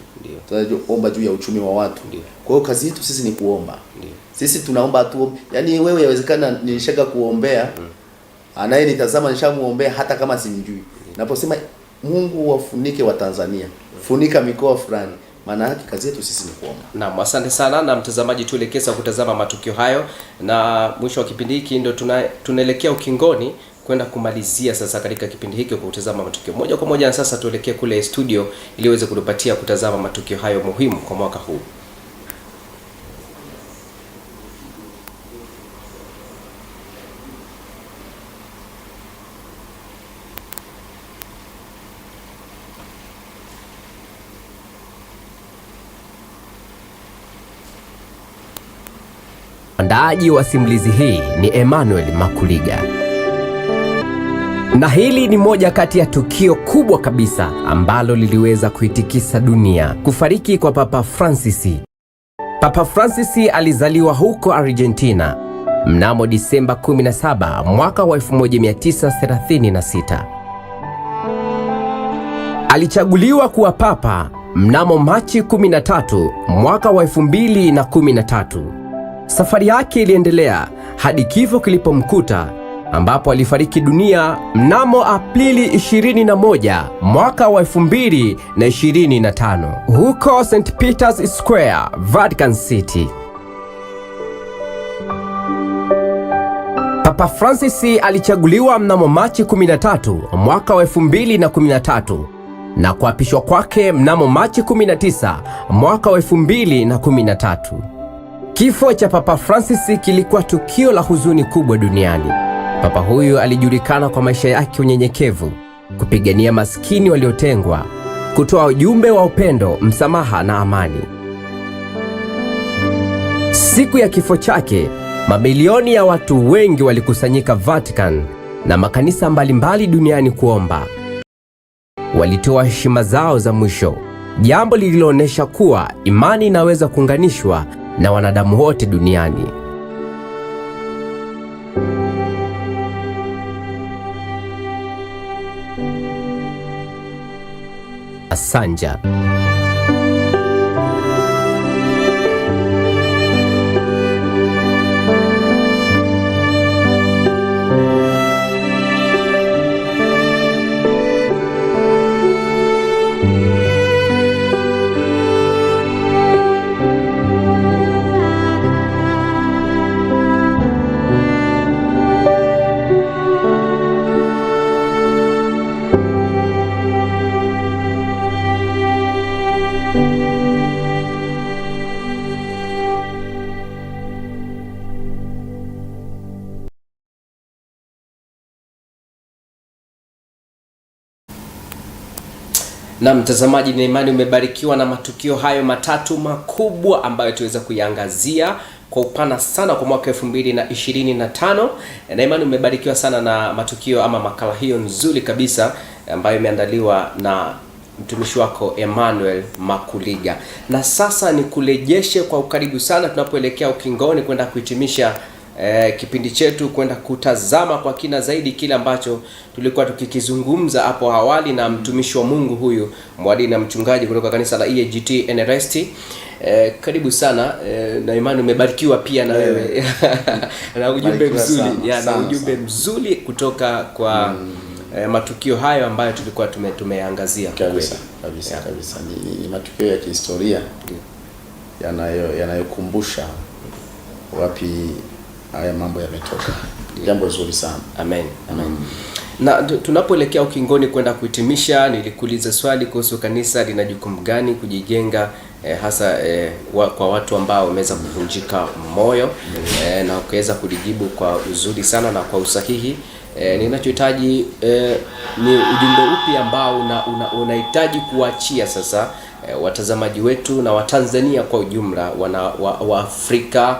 Tunaomba juu ya uchumi wa watu. Kwa hiyo kazi yetu sisi ni kuomba. Sisi tunaomba tu, yani wewe yawezekana nilishaka kuombea, anayenitazama nishamuombea hata kama simjui. Naposema Mungu wafunike wa Tanzania, funika mikoa fulani, maana yake kazi yetu sisi ni kuomba. Naam, asante sana. Na mtazamaji, tuelekeza kutazama matukio hayo, na mwisho wa kipindi hiki ndio tunaelekea ukingoni kwenda kumalizia sasa katika kipindi hiki kwa kutazama matukio moja kwa moja. Na sasa tuelekee kule studio ili uweze kutupatia kutazama matukio hayo muhimu kwa mwaka huu. Mwandaaji wa simulizi hii ni Emmanuel Makuliga. Na hili ni moja kati ya tukio kubwa kabisa ambalo liliweza kuitikisa dunia: kufariki kwa Papa Francis. Papa Francis alizaliwa huko Argentina mnamo Disemba 17 mwaka wa 1936. Alichaguliwa kuwa papa mnamo Machi 13 mwaka wa 2013. Safari yake iliendelea hadi kifo kilipomkuta, ambapo alifariki dunia mnamo Aprili 21 mwaka wa 2025 huko St. Peter's Square, Vatican City. Papa Francis alichaguliwa mnamo Machi 13 mwaka wa 2013 na kuapishwa kwake mnamo Machi 19 mwaka wa 2013. Kifo cha Papa Francis kilikuwa tukio la huzuni kubwa duniani. Papa huyu alijulikana kwa maisha yake unyenyekevu, kupigania maskini waliotengwa, kutoa ujumbe wa upendo, msamaha na amani. Siku ya kifo chake, mamilioni ya watu wengi walikusanyika Vatican na makanisa mbalimbali duniani kuomba. Walitoa heshima zao za mwisho, jambo lililoonyesha kuwa imani inaweza kuunganishwa na wanadamu wote duniani. Asanja. Na mtazamaji, na imani umebarikiwa na matukio hayo matatu makubwa ambayo tuweza kuiangazia kwa upana sana kwa mwaka 2025. Na imani umebarikiwa sana na matukio ama makala hiyo nzuri kabisa ambayo imeandaliwa na mtumishi wako Emmanuel Makuliga. Na sasa ni kurejeshe kwa ukaribu sana tunapoelekea ukingoni kwenda kuhitimisha kipindi chetu, kwenda kutazama kwa kina zaidi kile ambacho tulikuwa tukikizungumza hapo awali na mtumishi wa Mungu huyu, mwalimu na mchungaji kutoka kanisa la EAGT NRST. Karibu sana, na imani umebarikiwa pia na wewe na ujumbe mzuri, na ujumbe mzuri kutoka kwa matukio hayo ambayo tulikuwa tumeangazia. Kabisa. Ni matukio ya kihistoria yanayokumbusha wapi haya mambo yametoka. Jambo zuri sana. Amen. Na tunapoelekea ukingoni kwenda kuhitimisha, nilikuuliza swali kuhusu kanisa lina jukumu gani kujijenga, hasa kwa watu ambao wameweza kuvunjika moyo, na ukaweza kulijibu kwa uzuri sana na kwa usahihi. Ninachohitaji ni ujumbe upi ambao unahitaji kuachia sasa watazamaji wetu na Watanzania kwa ujumla, wa Afrika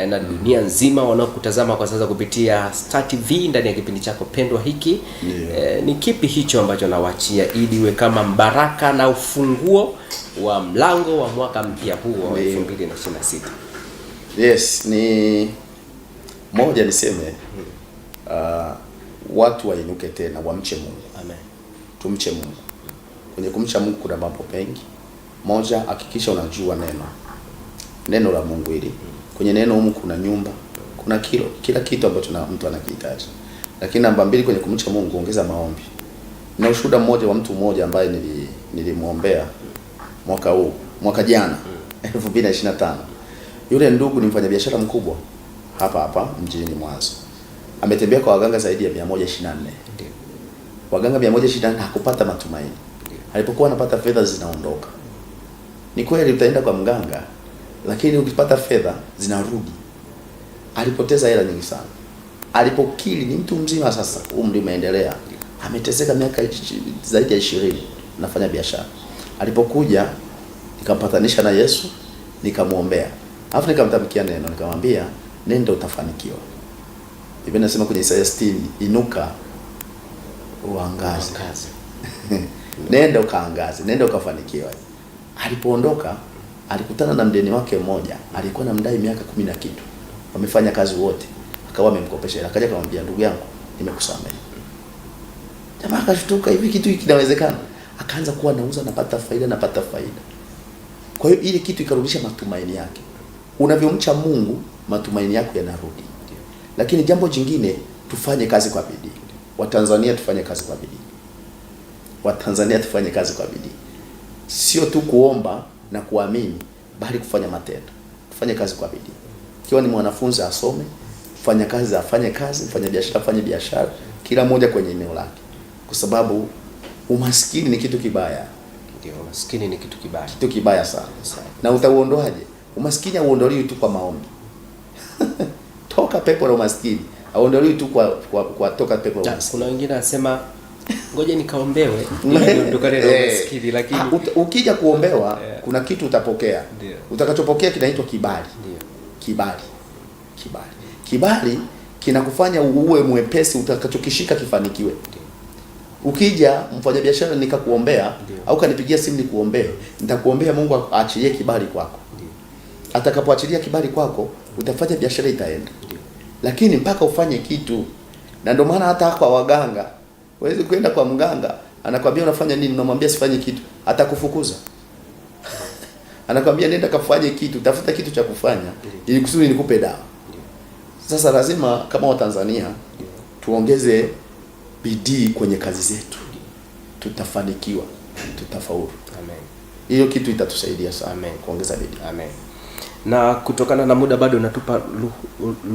na dunia nzima wanaokutazama kwa sasa kupitia Star TV ndani ya kipindi chako pendwa hiki. Ni kipi hicho ambacho nawaachia ili iwe kama mbaraka na ufunguo wa mlango wa mwaka mpya huu wa 2026? Yes, ni moja niseme watu wainuke tena, wamche Mungu. Amen. Tumche Mungu. Kwenye kumcha Mungu kuna mambo mengi. Moja, hakikisha unajua neno la Mungu hili. Kwenye neno humu kuna nyumba, kuna kila kitu ambacho mtu anakihitaji. Lakini namba 2, kwenye kumcha Mungu ongeza maombi. Na ushuhuda mmoja wa mtu mmoja ambaye nilimuombea mwaka jana 2025. Yule ndugu ni mfanyabiashara mkubwa hapa mjini Mwanza. Ametembea kwa waganga zaidi ya 124. Waganga 124 hakupata matumaini. Alipokuwa anapata fedha zinaondoka. Ni kweli utaenda kwa mganga, lakini ukipata fedha zinarudi. Alipoteza hela nyingi sana. Alipokili, ni mtu mzima sasa, umri umeendelea. Ameteseka miaka zaidi ya 20 nafanya biashara. Alipokuja nikampatanisha na Yesu, nikamuombea. Alafu nikamtamkia neno, nikamwambia nenda utafanikiwa. Biblia inasema kwenye Isaya 60, inuka uangaze. Nenda ukaangaze, nenda ukafanikiwa. Alipoondoka alikutana na mdeni wake mmoja, alikuwa na mdai miaka 10 na kitu. Wamefanya kazi wote, akawa amemkopesha. Akaja akamwambia, ndugu yangu, nimekusamehe. Jamaa akashtuka, hivi kitu kinawezekana? Akaanza kuwa anauza, napata faida. Kwa hiyo ile kitu ikarudisha matumaini yake. Unavyomcha Mungu, matumaini yako yanarudi. Lakini jambo jingine, tufanye kazi kwa bidii. Watanzania tufanye kazi kwa bidii. Watanzania tufanye kazi kwa bidii. Sio tu kuomba na kuamini, bali kufanya matendo. Tufanye kazi kwa bidii. Ikiwa ni mwanafunzi asome, fanya kazi afanye kazi, mfanya biashara afanye biashara, kila mmoja kwenye eneo lake. Kwa sababu umaskini ni kitu kibaya. Ndio, umaskini ni kitu kibaya. Kitu kibaya sana. Na utauondoaje? Umaskini hauondoliwi tu kwa maombi. Toka pepo la umaskini. Hauondoliwi tu kwa toka pepo la umaskini. Kuna wengine wanasema ngoja nikaombewe ili niondokane na umaskini, lakini ukija kuombewa kuna kitu utapokea. Ndio. Utakachopokea kinaitwa kibali. Ndio. Kibali kinakufanya uwe mwepesi, utakachokishika kifanikiwe. Ndio. Ukija mfanyabiashara nikakuombea au kanipigia simu nikuombee, nitakuombea Mungu aachilie kibali kwako. Ndio. Atakapoachilia kibali kwako, utafanya biashara itaenda. Ndio. Lakini mpaka ufanye kitu. Na ndio maana hata kwa waganga, huwezi kwenda kwa mganga, anakwambia unafanya nini, unamwambia sifanye kitu, atakufukuza. Anakwambia nenda kafanye kitu, tafuta kitu cha kufanya ili kusudi nikupe dawa. Sasa lazima kama Watanzania tuongeze bidii kwenye kazi zetu. Tutafanikiwa, tutafaulu. Amen. Hiyo kitu itatusaidia sana. Amen. Kuongeza bidii. Amen. Na kutokana na muda bado natupa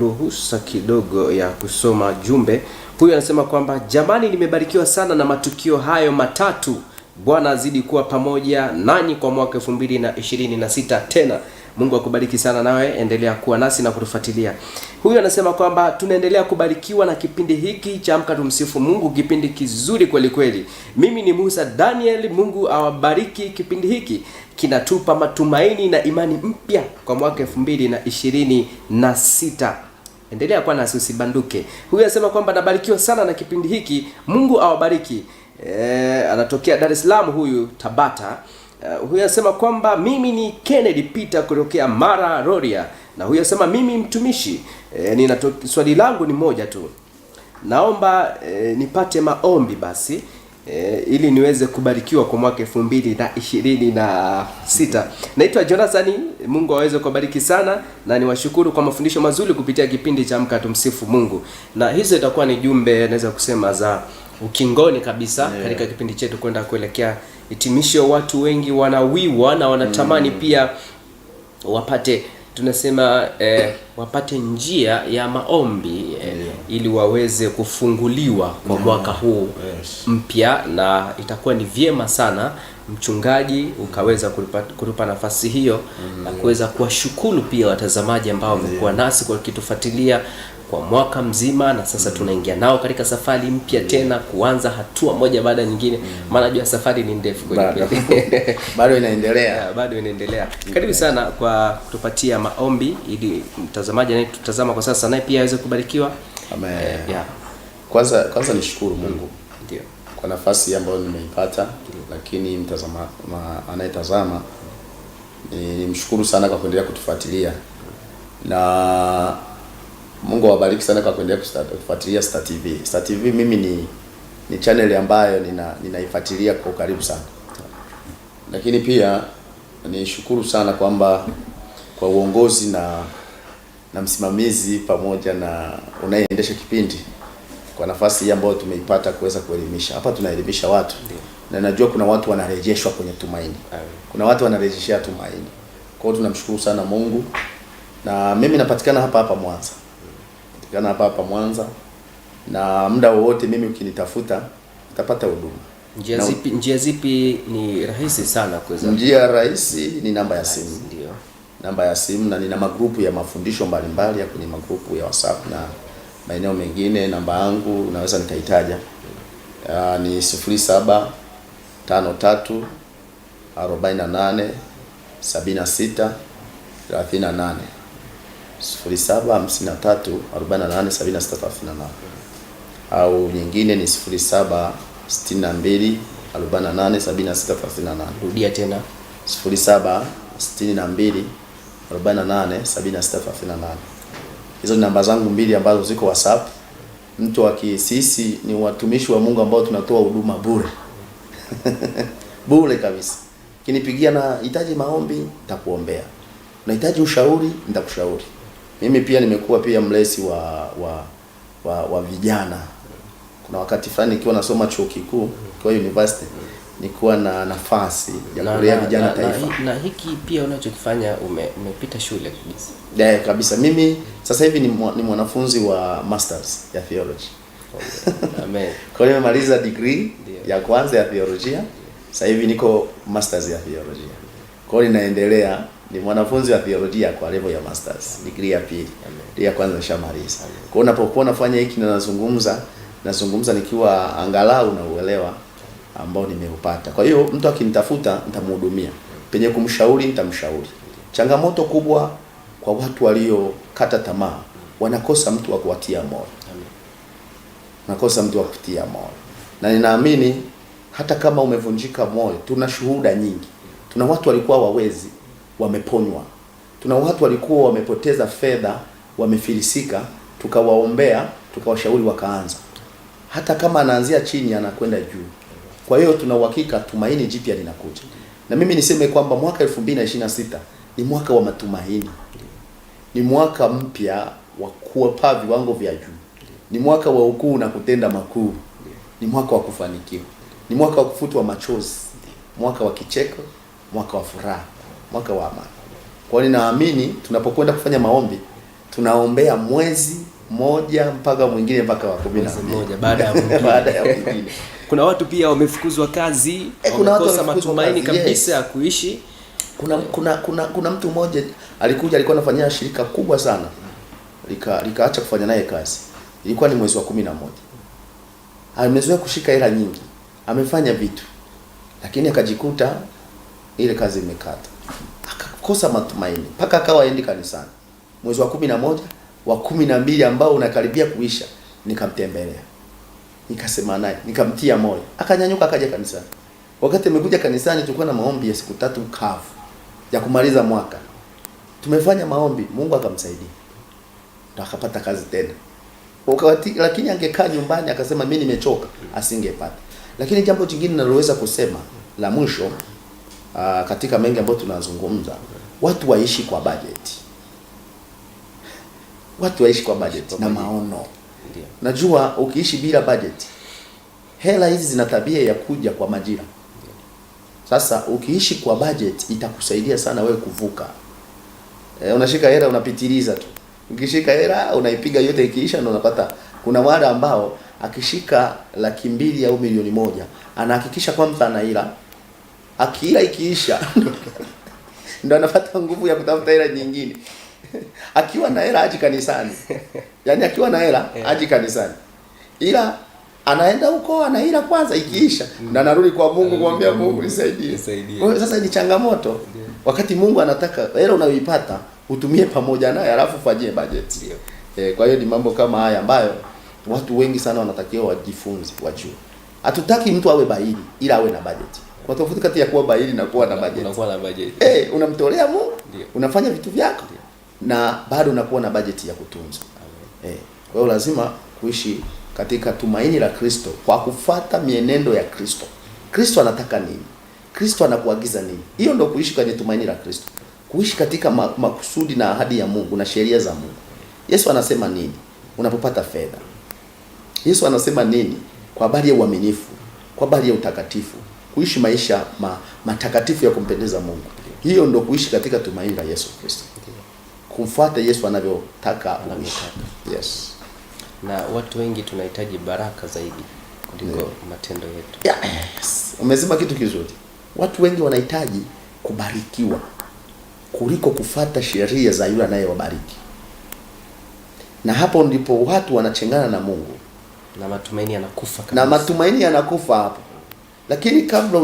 ruhusa kidogo ya kusoma jumbe. Huyu anasema kwamba jamani, nimebarikiwa sana na matukio hayo matatu. Bwana azidi kuwa pamoja nanyi kwa mwaka 2026 tena. Mungu akubariki sana, nawe endelea kuwa nasi na kutufuatilia. Huyu anasema kwamba tunaendelea kubarikiwa na kipindi hiki cha Amka Tumsifu Mungu, kipindi kizuri kweli kweli. Mimi ni Musa Daniel. Mungu awabariki. Kipindi hiki kinatupa matumaini na imani mpya kwa mwaka 2026. Endelea kuwa nasi, usibanduke. Huyu anasema kwamba nabarikiwa sana na kipindi hiki. Mungu awabariki. Anatokea Dar es Salaam huyu, Tabata. Huyu anasema kwamba mimi ni Kennedy Peter kutokea Mara Rorya. Na huyu anasema mimi mtumishi, swali langu ni moja tu. Naomba nipate maombi basi ili niweze kubarikiwa kwa mwaka 2026. Naitwa Jonathan. Mungu aweze kubariki sana na niwashukuru kwa mafundisho mazuri kupitia kipindi cha Amka Tumsifu Mungu. Na hizo itakuwa ni jumbe naweza kusema za ukingoni kabisa katika kipindi chetu kwenda kuelekea hitimisho. Watu wengi wanawiwa na wanatamani pia wapate, tunasema wapate njia ya maombi ili waweze kufunguliwa kwa mwaka huu mpya, na itakuwa ni vyema sana mchungaji ukaweza kutupa nafasi hiyo na kuweza kuwashukuru pia watazamaji ambao wamekuwa nasi kwa kitufuatilia kwa mwaka mzima, na sasa tunaingia nao katika safari mpya tena, kuanza hatua moja baada ya nyingine, maana jua safari ni ndefu kweli. Bado inaendelea. Bado inaendelea. Karibu sana kwa kutupatia maombi ili mtazamaji anayetutazama kwa sasa naye pia aweze kubarikiwa. Amen. Kwanza nishukuru Mungu. Ndio. Kwa nafasi ambayo nimeipata, lakini anayetazama nimshukuru sana kwa kuendelea kutufuatilia. Na Mungu awabariki sana kwa kuendelea kufuatilia Star TV. Star TV mimi ni channel ambayo ninaifuatilia kwa karibu sana. Lakini pia nishukuru sana kwamba kwa uongozi na msimamizi pamoja na unayeendesha kipindi, kwa nafasi hii ambayo tumeipata kuweza kuelimisha. Hapa tunaelimisha watu. Na najua kuna watu wanarejeshwa kwenye tumaini. Kuna watu wanarejeshia tumaini. Kwa hiyo tunamshukuru sana Mungu. Na mimi napatikana hapa Mwanza. Mwanza, na muda wowote mimi ukinitafuta utapata huduma. Njia zipi ni rahisi sana kuweza? Njia rahisi ni namba ya simu. Ndio. Namba ya simu, na nina magrupu ya mafundisho mbalimbali ya kwenye magrupu ya WhatsApp na maeneo mengine. Namba yangu unaweza nikaitaja. Ni 0753 48 76 38. 0753487638 au nyingine ni 0762487638. Rudia tena. 0762487638. Hizo ni namba zangu mbili ambazo ziko WhatsApp. Mtu sisi ni watumishi wa Mungu ambao tunatoa huduma bure. Bure kabisa. Kinipigia na hitaji maombi, nitakuombea. Unahitaji ushauri, nitakushauri. Mimi pia nimekuwa pia mlezi wa vijana. Kuna wakati fulani nikiwa nasoma chuo kikuu, kwa university, nilikuwa na nafasi ya kulea vijana taifa. Na hiki pia unachokifanya umepita shule kabisa. Kabisa. Mimi sasa hivi ni mwanafunzi wa masters ya theology. Amen. Kwa hiyo nimemaliza degree ya kwanza ya theolojia. Sasa hivi niko masters ya theolojia. Kwa hiyo ninaendelea, ni mwanafunzi wa theolojia kwa level ya masters, degree ya pili. Ya kwanza nishamaliza. Kwa hiyo unapokuwa nafanya hiki na nazungumza nikiwa angalau na uelewa ambao nimeupata. Kwa hiyo mtu akinitafuta nitamhudumia. Penye kumshauri nitamshauri. Changamoto kubwa kwa watu waliokata tamaa, wanakosa mtu wa kuwatia moyo. Nakosa mtu wa kutia moyo. Na ninaamini hata kama umevunjika moyo, tuna shuhuda nyingi. Tuna watu walikuwa wawezi, wameponywa. Tuna watu walikuwa wamepoteza fedha, wamefilisika, tukawaombea, tukawashauri wakaanza. Hata kama anaanzia chini anakwenda juu. Kwa hiyo tuna uhakika tumaini jipya linakuja. Na mimi niseme kwamba mwaka 2026 ni mwaka wa matumaini. Ni mwaka mpya wa kuwapa viwango vya juu. Ni mwaka wa ukuu na kutenda makuu. Ni mwaka wa kufanikiwa. Ni mwaka wa kufutwa machozi. Mwaka wa kicheko, mwaka wa furaha, mwaka wa amani. Kwa hiyo ninaamini tunapokwenda kufanya maombi, tunaombea mwezi moja mpaka mwingine mpaka wa 11 baada ya mwingine. Kuna watu pia wamefukuzwa kazi, wamekosa matumaini kabisa ya kuishi. Kuna mtu mmoja alikuwa anafanyia shirika kubwa sana. Likaacha kufanya naye kazi. Ilikuwa ni mwezi wa 11. Amezoea kushika hela nyingi. Amefanya vitu. Lakini akajikuta ile kazi imekata. Akakosa matumaini. Mpaka akawa aendi kanisani. Mwezi wa 11, wa 12 ambao unakaribia kuisha, nikamtembelea. Nikasema naye, nikamtia moyo. Akanyanyuka akaja kanisani. Wakati amekuja kanisani tulikuwa na maombi ya siku 3 kavu ya kumaliza mwaka. Tumefanya maombi, Mungu akamsaidia. Ndio akapata kazi tena. Lakini angekaa nyumbani akasema mimi nimechoka, asingepata. Lakini jambo jingine ninaloweza kusema la mwisho katika mengi ambayo tunazungumza, watu waishi kwa budget. Watu waishi kwa budget na maono. Ndiyo. Najua ukiishi bila budget, hela hizi zina tabia ya kuja kwa majira. Sasa ukiishi kwa budget itakusaidia sana wewe kuvuka. Unashika hela unapitiliza tu. Ukishika hela unaipiga yote, ikiisha ndio unapata. Kuna wale ambao akishika 200,000 au milioni 1 anahakikisha kwamba anaila. Akiila ikiisha ndio anapata nguvu ya kutafuta hela nyingine. Akiwa na hela aje kanisani. Yaani akiwa na hela aje kanisani. Ila anaenda huko anaila kwanza, ikiisha na anarudi kwa Mungu kumwambia Mungu nisaidie. Sasa ni changamoto. Wakati Mungu anataka hela unayoipata utumie pamoja naye, alafu fanyie budget. Kwa hiyo ni mambo kama haya ambayo watu wengi sana wanatakiwa wajifunze, wajue. Hatutaki mtu awe bahili ila awe na budget. Kwa tofauti kati ya kuwa bahili na kuwa na budget. Unakuwa na budget. Unamtolea Mungu, unafanya vitu vyako na bado unakuwa na budget ya kutunza. Kwa hiyo lazima kuishi katika tumaini la Kristo kwa kufuata mienendo ya Kristo. Kristo anataka nini? Kristo anakuagiza nini? Hiyo ndio kuishi kwenye tumaini la Kristo. Kuishi katika makusudi na ahadi ya Mungu na sheria za Mungu. Yesu anasema nini unapopata fedha? Yesu anasema nini kwa habari ya uaminifu, kwa habari ya utakatifu, kuishi maisha matakatifu ya kumpendeza Mungu. Hiyo ndio kuishi katika tumaini la Yesu Kristo. Kumfuata Yesu anavyotaka uishi. Yes. Na watu wengi tunahitaji baraka zaidi kuliko matendo yetu. Yes. Umesema kitu kizuri. Watu wengi wanahitaji kubarikiwa kuliko kufuata sheria za yule anayewabariki. Na hapo ndipo watu wanachengana na Mungu. Na matumaini yanakufa kabisa. Na matumaini yanakufa hapo. Lakini kabla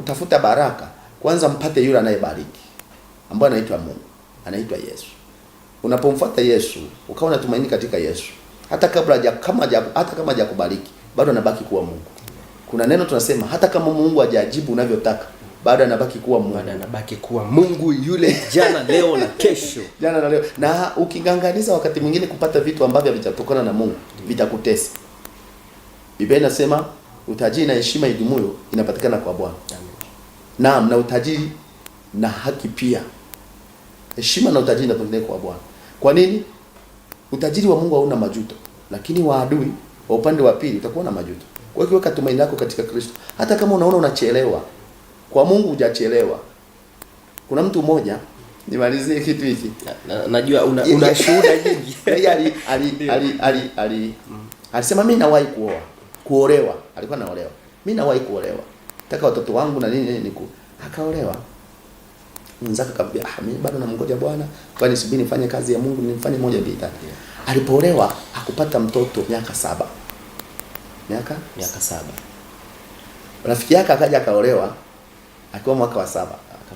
utafuta baraka, kwanza mpate yule anayebariki, ambaye anaitwa Mungu, anaitwa Yesu. Unapomfuata Yesu, ukawa unatumaini katika Yesu, hata kama hajakubariki, bado anabaki kuwa Mungu. Kuna neno tunasema hata kama Mungu hajajibu unavyotaka, bado anabaki kuwa Mungu. Bado anabaki kuwa Mungu yule jana, leo na kesho. Jana na leo. Na ukiganganiza wakati mwingine kupata vitu ambavyo vitatokana na Mungu, vitakutesa. Biblia inasema utajiri na heshima idumuyo inapatikana kwa Bwana. Naam, na utajiri na haki pia. Heshima na utajiri inapatikana kwa Bwana. Kwa nini? Utajiri wa Mungu hauna majuto, lakini wa adui wa upande wa pili utakuwa na majuto. Kwa hiyo weka tumaini lako katika Kristo. Hata kama unaona unachelewa, kwa Mungu hujachelewa. Kuna mtu mmoja, nimalizie kitu hiki. Najua una shuhuda nyingi. Alisema mimi nawahi kuolewa. Alikuwa anaolewa. Mimi nawahi kuolewa. Nataka watoto wangu na nini akaolewa. Mzaka akamwambia, mimi bado namngoja Bwana, kwani subiri nifanye kazi ya Mungu, nifanye moja mbili tatu. Alipoolewa akupata mtoto miaka 7. Miaka 7. Rafiki yake akaja akaolewa akiwa mwaka wa 7.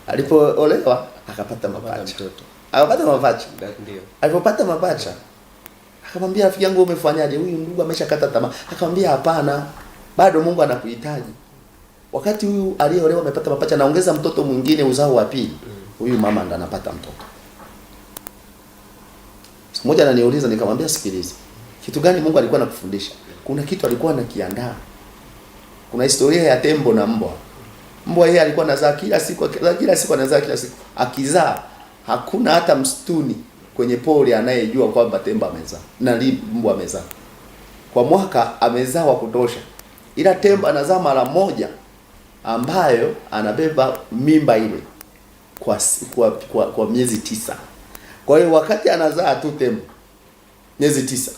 Alipoolewa akapata mapacha. Akapata mapacha. Ndio. Alipopata mapacha akamwambia, rafiki yangu umefanyaje? Huyu ndugu ameshakata tamaa. Akamwambia, hapana, bado Mungu anakuhitaji. Wakati huyu aliyeolewa amepata mapacha, naongeza mtoto mwingine uzao wa pili, huyu mama ndo anapata mtoto. Siku moja ananiuliza, nikamwambia, sikiliza, kitu gani Mungu alikuwa anakufundisha? Kuna kitu alikuwa anakiandaa. Kuna historia ya tembo na mbwa. Mbwa yeye alikuwa anazaa kila siku anazaa kila siku. Akizaa hakuna hata msituni kwenye pori anayejua kwamba tembo amezaa na mbwa amezaa. Kwa mwaka amezaa wa kutosha. Ila tembo anazaa mara moja ambayo anabeba mimba ile kwa miezi 9. Kwa hiyo wakati anazaa tu tembo miezi 9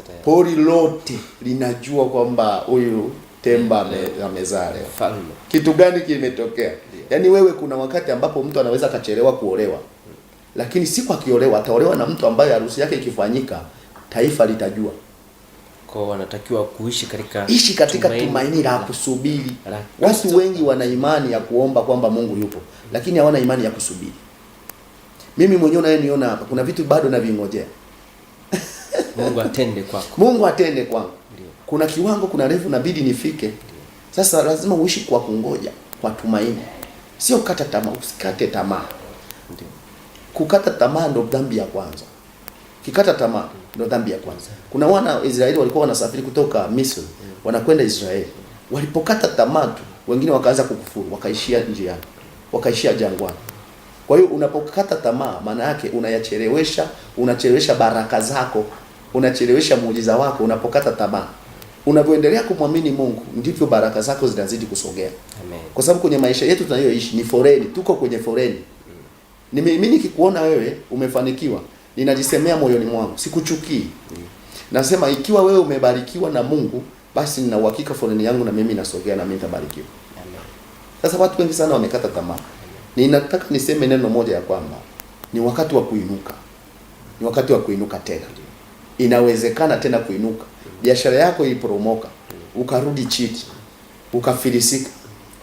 tayari, pori lote linajua kwamba huyu temba amezaa leo. Falme. Kitu gani kimetokea? Yaani wewe, kuna wakati ambapo mtu anaweza kachelewa kuolewa. Lakini siku akiolewa ataolewa na mtu ambaye harusi yake ikifanyika taifa litajua. Kwa wanatakiwa kuishi katika tumaini la kusubiri. Watu wengi wana imani ya kuomba kwamba Mungu yupo, lakini hawana imani ya kusubiri. Mimi mwenyewe unayeniona hapa, kuna vitu bado navingojea. Mungu atende kwako. Mungu atende kwangu. Kuna kiwango, kuna level inabidi nifike. Sasa lazima uishi kwa kungoja, kwa tumaini. Sio kukata tamaa, usikate tamaa. Ndio. Kukata tamaa ndo dhambi ya kwanza. Kikata tamaa ndo dhambi ya kwanza. Kuna wana Israeli walikuwa wanasafiri kutoka Misri, wanakwenda Israeli. Walipokata tamaa tu, wengine wakaanza kukufuru, wakaishia njiani, wakaishia jangwani. Kwa hiyo unapokata tamaa, maana yake unachelewesha baraka zako, unachelewesha muujiza wako unapokata tamaa. Unapoendelea kumwamini Mungu, ndivyo baraka zako zinazidi kusogea. Amen. Kwa sababu kwenye maisha yetu tunayoishi ni foreni, tuko kwenye foreni. Mimi nikikuona wewe umefanikiwa, ninajisemea moyoni mwangu, sikuchukii. Nasema ikiwa wewe umebarikiwa na Mungu, basi nina uhakika foreni yangu na mimi nasogea na mimi nitabarikiwa. Amen. Sasa watu wengi sana wamekata tamaa. Ninataka niseme neno moja ya kwamba ni wakati wa kuinuka. Ni wakati wa kuinuka tena. Inawezekana tena kuinuka. Biashara yako iliporomoka, ukarudi chini, ukafilisika,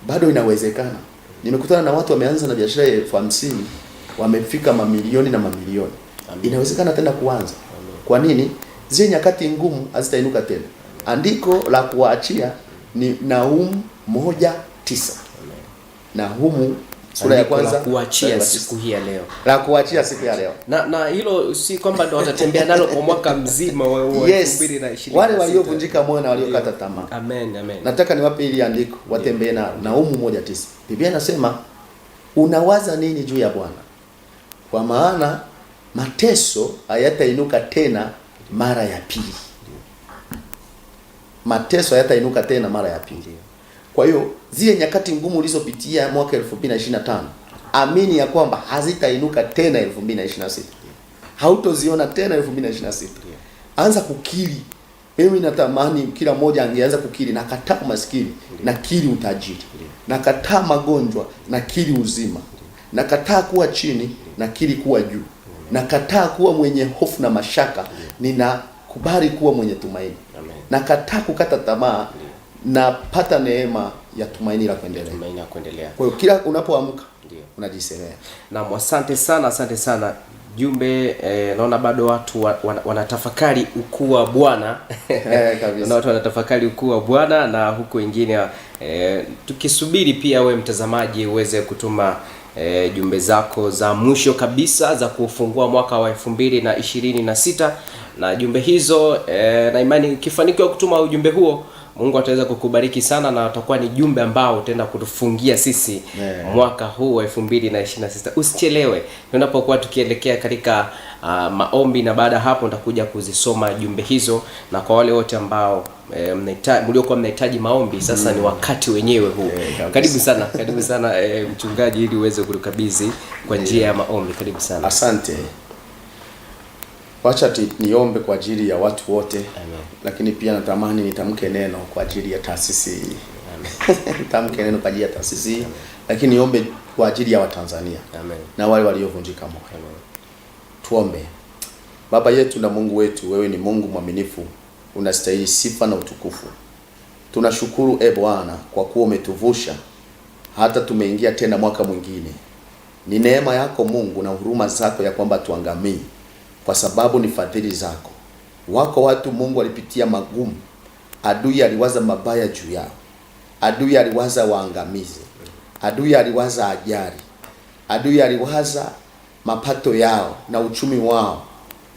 bado inawezekana. Nimekutana na watu wameanza na biashara ya 50,000, wamefika mamilioni na mamilioni. Amen. Inawezekana tena kuanza. Amen. Kwa nini? Zile nyakati ngumu hazitainuka tena. Amen. Andiko la kuachia ni Nahumu 1:9. Nahumu sura ya kwanza, la kuachia siku hii ya leo. La kuachia siku ya leo. Na hilo si kwamba ndo watatembea nalo kwa mwaka mzima wa 2020. Wale waliovunjika moyo na waliokata tamaa. Amen, amen. Nataka niwape ili andiko watembee nalo. Nahumu 1:9. Biblia inasema, unawaza nini juu ya Bwana? Kwa maana mateso hayatainuka tena mara ya pili. Mateso hayatainuka tena mara ya pili. Kwa hiyo zile nyakati ngumu ulizopitia mwaka 2025, amini ya kwamba hazitainuka tena 2026. Hautoziona tena 2026. Anza kukiri. Mimi natamani kila mmoja angeanza kukiri, nakataa maskini, nakiri utajiri. Nakataa magonjwa, nakiri uzima. Nakataa kuwa chini, nakiri kuwa juu. Nakataa kuwa mwenye hofu na mashaka, ninakubali kuwa mwenye tumaini. Nakataa kukata tamaa, napata neema ya tumaini la kuendelea. Kwa hiyo kila unapoamka unajisemea. Na asante sana jumbe naona bado watu wanatafakari ukuu wa Bwana. Na watu wanatafakari ukuu wa Bwana, na huko wengine tukisubiri pia we mtazamaji uweze kutuma jumbe zako za mwisho kabisa za kufungua mwaka wa 2026, na jumbe hizo na imani ukifanikiwa kutuma ujumbe huo, Mungu ataweza kukubariki sana, na utakuwa ni jumbe ambao utaenda kutufungia sisi mwaka huu wa 2026. Usichelewe tunapokuwa tukielekea katika maombi, na baada hapo nitakuja kuzisoma jumbe hizo. Na kwa wale wote ambao mliokuwa mnahitaji maombi, sasa ni wakati wenyewe huu. Karibu sana mchungaji, ili uweze kutukabidhi kwa njia ya maombi. Karibu sana. Asante. Wacha niombe kwa ajili ya watu wote. Amen. Lakini pia natamani nitamke neno kwa ajili ya taasisi hii. Nitamke neno kwa ajili ya taasisi hii, lakini niombe kwa ajili ya Watanzania. Amen. Na wale waliovunjika moyo. Amen. Tuombe. Baba yetu na Mungu wetu, wewe ni Mungu mwaminifu, unastahili sifa na utukufu. Tunashukuru Bwana kwa kuwa umetuvusha hata tumeingia tena mwaka mwingine. Ni neema yako Mungu na huruma zako ya kwamba tuangamii, kwa sababu ni fadhili zako. Wako watu Mungu walipitia magumu, adui aliwaza mabaya juu yao, adui aliwaza waangamize, adui aliwaza ajali, adui aliwaza mapato yao na uchumi wao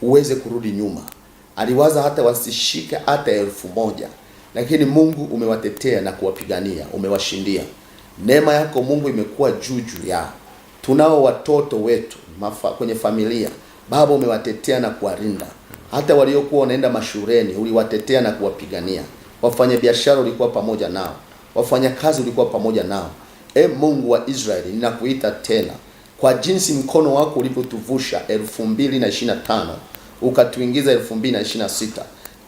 uweze kurudi nyuma, aliwaza hata wasishike hata 1,000, lakini Mungu umewatetea na kuwapigania, umewashindia. Neema yako Mungu imekuwa juu yao. Tunao watoto wetu kwenye familia, Baba umewatetea na kuwalinda. Hata waliokuwa wanaenda mashuleni uliwatetea na kuwapigania. Wafanya biashara ulikuwa pamoja nao, wafanya kazi ulikuwa pamoja nao. Mungu wa Israeli, ninakuita tena kwa jinsi mkono wako ulivyotuvusha 2025 ukatuingiza 2026,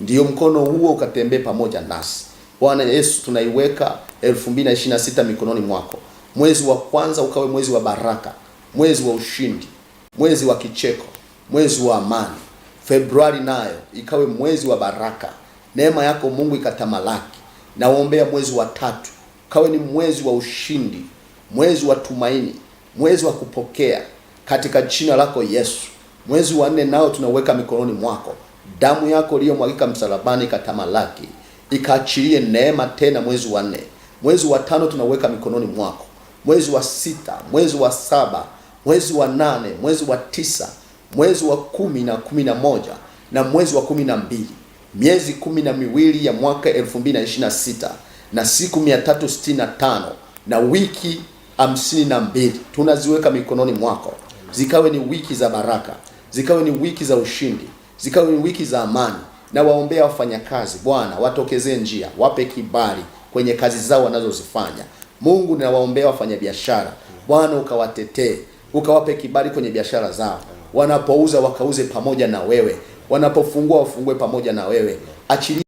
ndio mkono huo ukatembee pamoja nasi. Bwana Yesu, tunaiweka 2026 mikononi mwako. Mwezi wa kwanza ukawe mwezi wa baraka, mwezi wa ushindi, mwezi wa kicheko, mwezi wa amani. Februari nayo ikawe mwezi wa baraka, neema yako Mungu ikatamalaki. Naombea mwezi wa 3 ukawe ni mwezi wa ushindi, mwezi wa tumaini, mwezi wa kupokea katika jina lako Yesu. Mwezi wa 4 nao tunaweka mikononi mwako. Damu yako iliyomwagika msalabani ikatamalaki, ikaachilie neema tena mwezi wa 4. Mwezi wa 5 tunaweka mikononi mwako. Mwezi wa 6, mwezi wa 7, mwezi wa 8, mwezi wa 9, mwezi wa 10 na 11 na mwezi wa 12, miezi 12 ya mwaka 2026 na siku 365 na wiki 52 tunaziweka mikononi mwako. Zikawe ni wiki za baraka, zikawe ni wiki za ushindi, zikawe ni wiki za amani. Na waombea wafanyakazi, Bwana watokezee njia, wape kibali kwenye kazi zao wanazozifanya. Mungu, ninawaombea wafanyabiashara, Bwana ukawatetee, ukawape kibali kwenye biashara zao. Wanapouza wakauze pamoja na wewe, wanapofungua wafungue pamoja na wewe. Achilia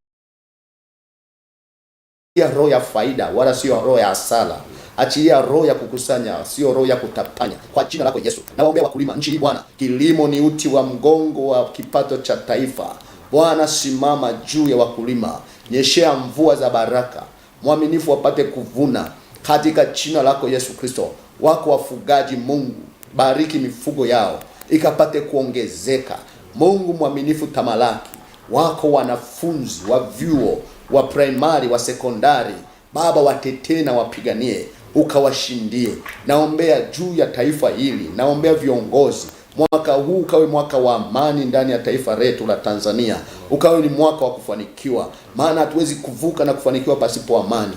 roho ya faida wala sio roho ya hasara. Achilia roho ya kukusanya, sio roho ya kutapanya, kwa jina lako Yesu. Nawaombea wakulima nchi hii Bwana, kilimo ni uti wa mgongo wa kipato cha taifa. Bwana simama juu ya wakulima, nyeshea mvua za baraka, mwaminifu wapate kuvuna katika jina lako Yesu Kristo. Wako wafugaji Mungu, bariki mifugo yao ikapate kuongezeka. Mungu mwaminifu tamalaki. Wako wanafunzi wa vyuo, wa primary, wa sekondari, Baba watetee na wapiganie, ukawashindie. Naombea juu ya taifa hili, naombea viongozi. Mwaka huu ukawe mwaka wa amani ndani ya taifa letu la Tanzania. Ukawe ni mwaka wa kufanikiwa, maana hatuwezi kuvuka na kufanikiwa pasipo amani.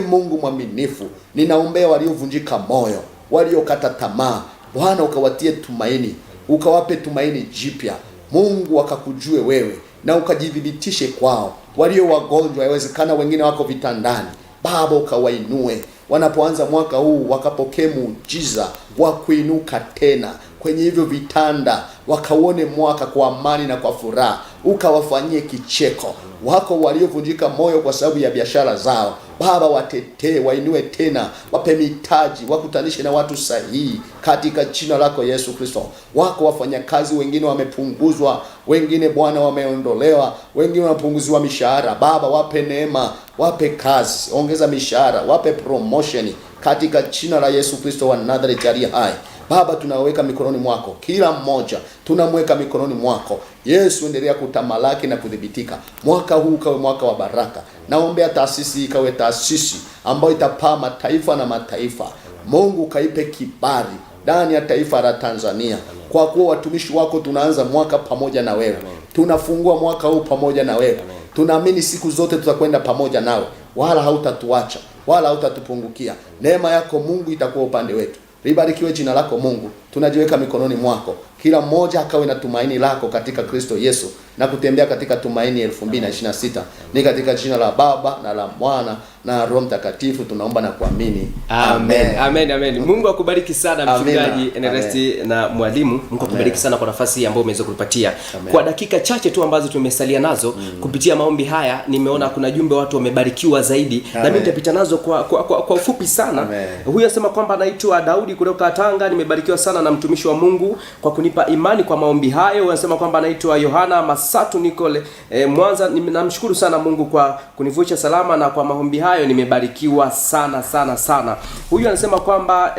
Mungu mwaminifu, ninaombea waliovunjika moyo, waliokata tamaa, Bwana ukawatie tumaini, ukawape tumaini jipya. Mungu wakakujue wewe na ukajidhibitishe kwao. Walio wagonjwa, yawezekana wengine wako vitandani, Baba ukawainue. Wanapoanza mwaka huu wakapokee muujiza wa kuinuka tena kwenye hivyo vitanda, wakauone mwaka kwa amani na kwa furaha, ukawafanyie kicheko. Wako waliovunjika moyo kwa sababu ya biashara zao, Baba watetee, wainue tena, wape mitaji, wakutanishe na watu sahihi katika jina lako Yesu Kristo. Wako wafanyakazi wengine wamepunguzwa, wengine Bwana wameondolewa, wengine wanapunguziwa mishahara. Baba wape neema, wape kazi, ongeza mishahara, wape promotion katika jina la Yesu Kristo wa Nazareti aliye hai. Baba, tunaweka mikononi mwako, kila mmoja tunamweka mikononi mwako. Yesu, endelea kutamalaki na kudhibitika. Mwaka huu ukawe mwaka wa baraka. Naombea taasisi ikawe taasisi ambayo itapaa mataifa na mataifa. Mungu kaipe kibali ndani ya taifa la Tanzania. Kwa kuwa watumishi wako tunaanza mwaka pamoja na wewe. Tunafungua mwaka huu pamoja na wewe. Tunaamini siku zote tutakwenda pamoja nawe, wala hautatuacha, wala hautatupungukia. Neema yako Mungu itakuwa upande wetu. Libarikiwe jina lako Mungu. Tunajiweka mikononi mwako. Kila mmoja akawe na tumaini lako katika Kristo Yesu, na kutembea katika tumaini 2026. Ni katika jina la Baba na la Mwana na Roho Mtakatifu tunaomba na kuamini. Amen. Amen, amen. Mungu akubariki sana mchungaji Ernest na mwalimu. Mungu akubariki sana kwa nafasi hii ambayo umeweza kutupatia. Kwa dakika chache tu ambazo tumesalia nazo kupitia maombi haya, nimeona kuna jumbe watu wamebarikiwa zaidi. Na mimi nitapita nazo kwa ufupi sana. Huyu anasema kwamba anaitwa Daudi kutoka Tanga. Nimebarikiwa sana na mtumishi wa Mungu kwa kunipa imani kwa maombi hayo. Anasema kwamba anaitwa Yohana Masatu Nicole Mwanza. Namshukuru sana Mungu kwa kunivusha salama, na kwa maombi hayo nimebarikiwa sana sana sana. Huyu anasema kwamba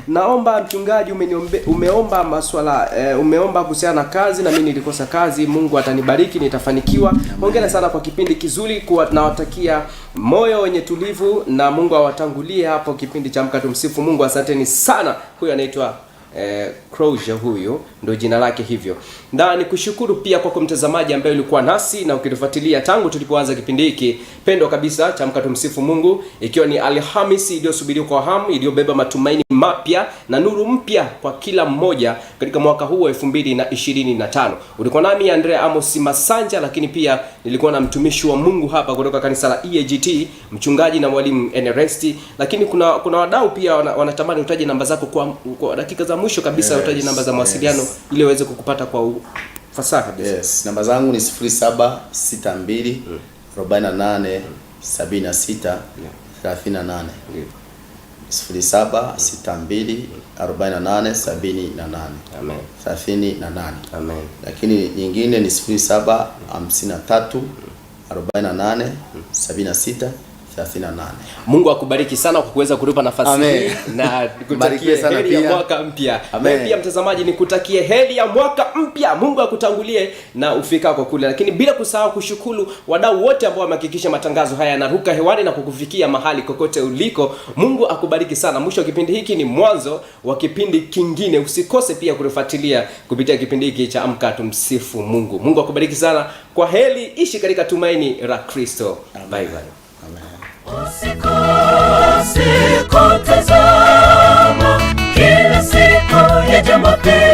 naomba mchungaji, umeomba maswala umeomba kuhusiana na kazi, na mimi nilikosa kazi. Mungu atanibariki, nitafanikiwa. Hongera sana kwa kipindi kizuri, kwa nawatakia moyo wenye tulivu, na Mungu awatangulie hapo kipindi cha Amka Tumsifu Mungu. Asanteni sana. Huyu anaitwa Croce, huyo ndio jina lake hivyo. Na nikushukuru pia kwa mtazamaji ambaye ulikuwa nasi na ukitufuatilia tangu tulipoanza kipindi hiki pendwa kabisa cha Amka Tumsifu Mungu, ikiwa ni Alhamisi iliyosubiriwa kwa hamu, iliyobeba matumaini mapya na nuru mpya kwa kila mmoja katika mwaka huu wa 2025. Ulikuwa nami Andrea Amos Masanja, lakini pia nilikuwa na mtumishi wa Mungu hapa kutoka kanisa la EAGT, mchungaji na mwalimu Ernest. Lakini kuna wadau pia wanatamani utaje namba zako kwa dakika za mwisho kabisa. Utaje namba za mawasiliano ili waweze kukupata kwa fasaha kabisa. Namba zangu ni 0762 48 76 38. 0762 48 78. Amen. 38. Amen. Lakini nyingine ni 0753 48 76 38. Mungu akubariki sana kwa kuweza kutupa nafasi hii, na nikutakie heri ya mwaka mpya. Wewe pia mtazamaji, nikutakie heri ya mwaka mpya. Mungu akutangulie na ufikako kule. Lakini bila kusahau kushukuru wadau wote ambao wamehakikisha matangazo haya yanaruka hewani na kukufikia mahali kokote uliko. Mungu akubariki sana. Mwisho wa kipindi hiki ni mwanzo wa kipindi kingine. Usikose pia kufuatilia kupitia kipindi hiki cha Amka Tumsifu Mungu. Mungu akubariki sana. Kwa heri, ishi katika tumaini la Kristo. Bye bye. Usikose kutazama kila siku ya Jumapili.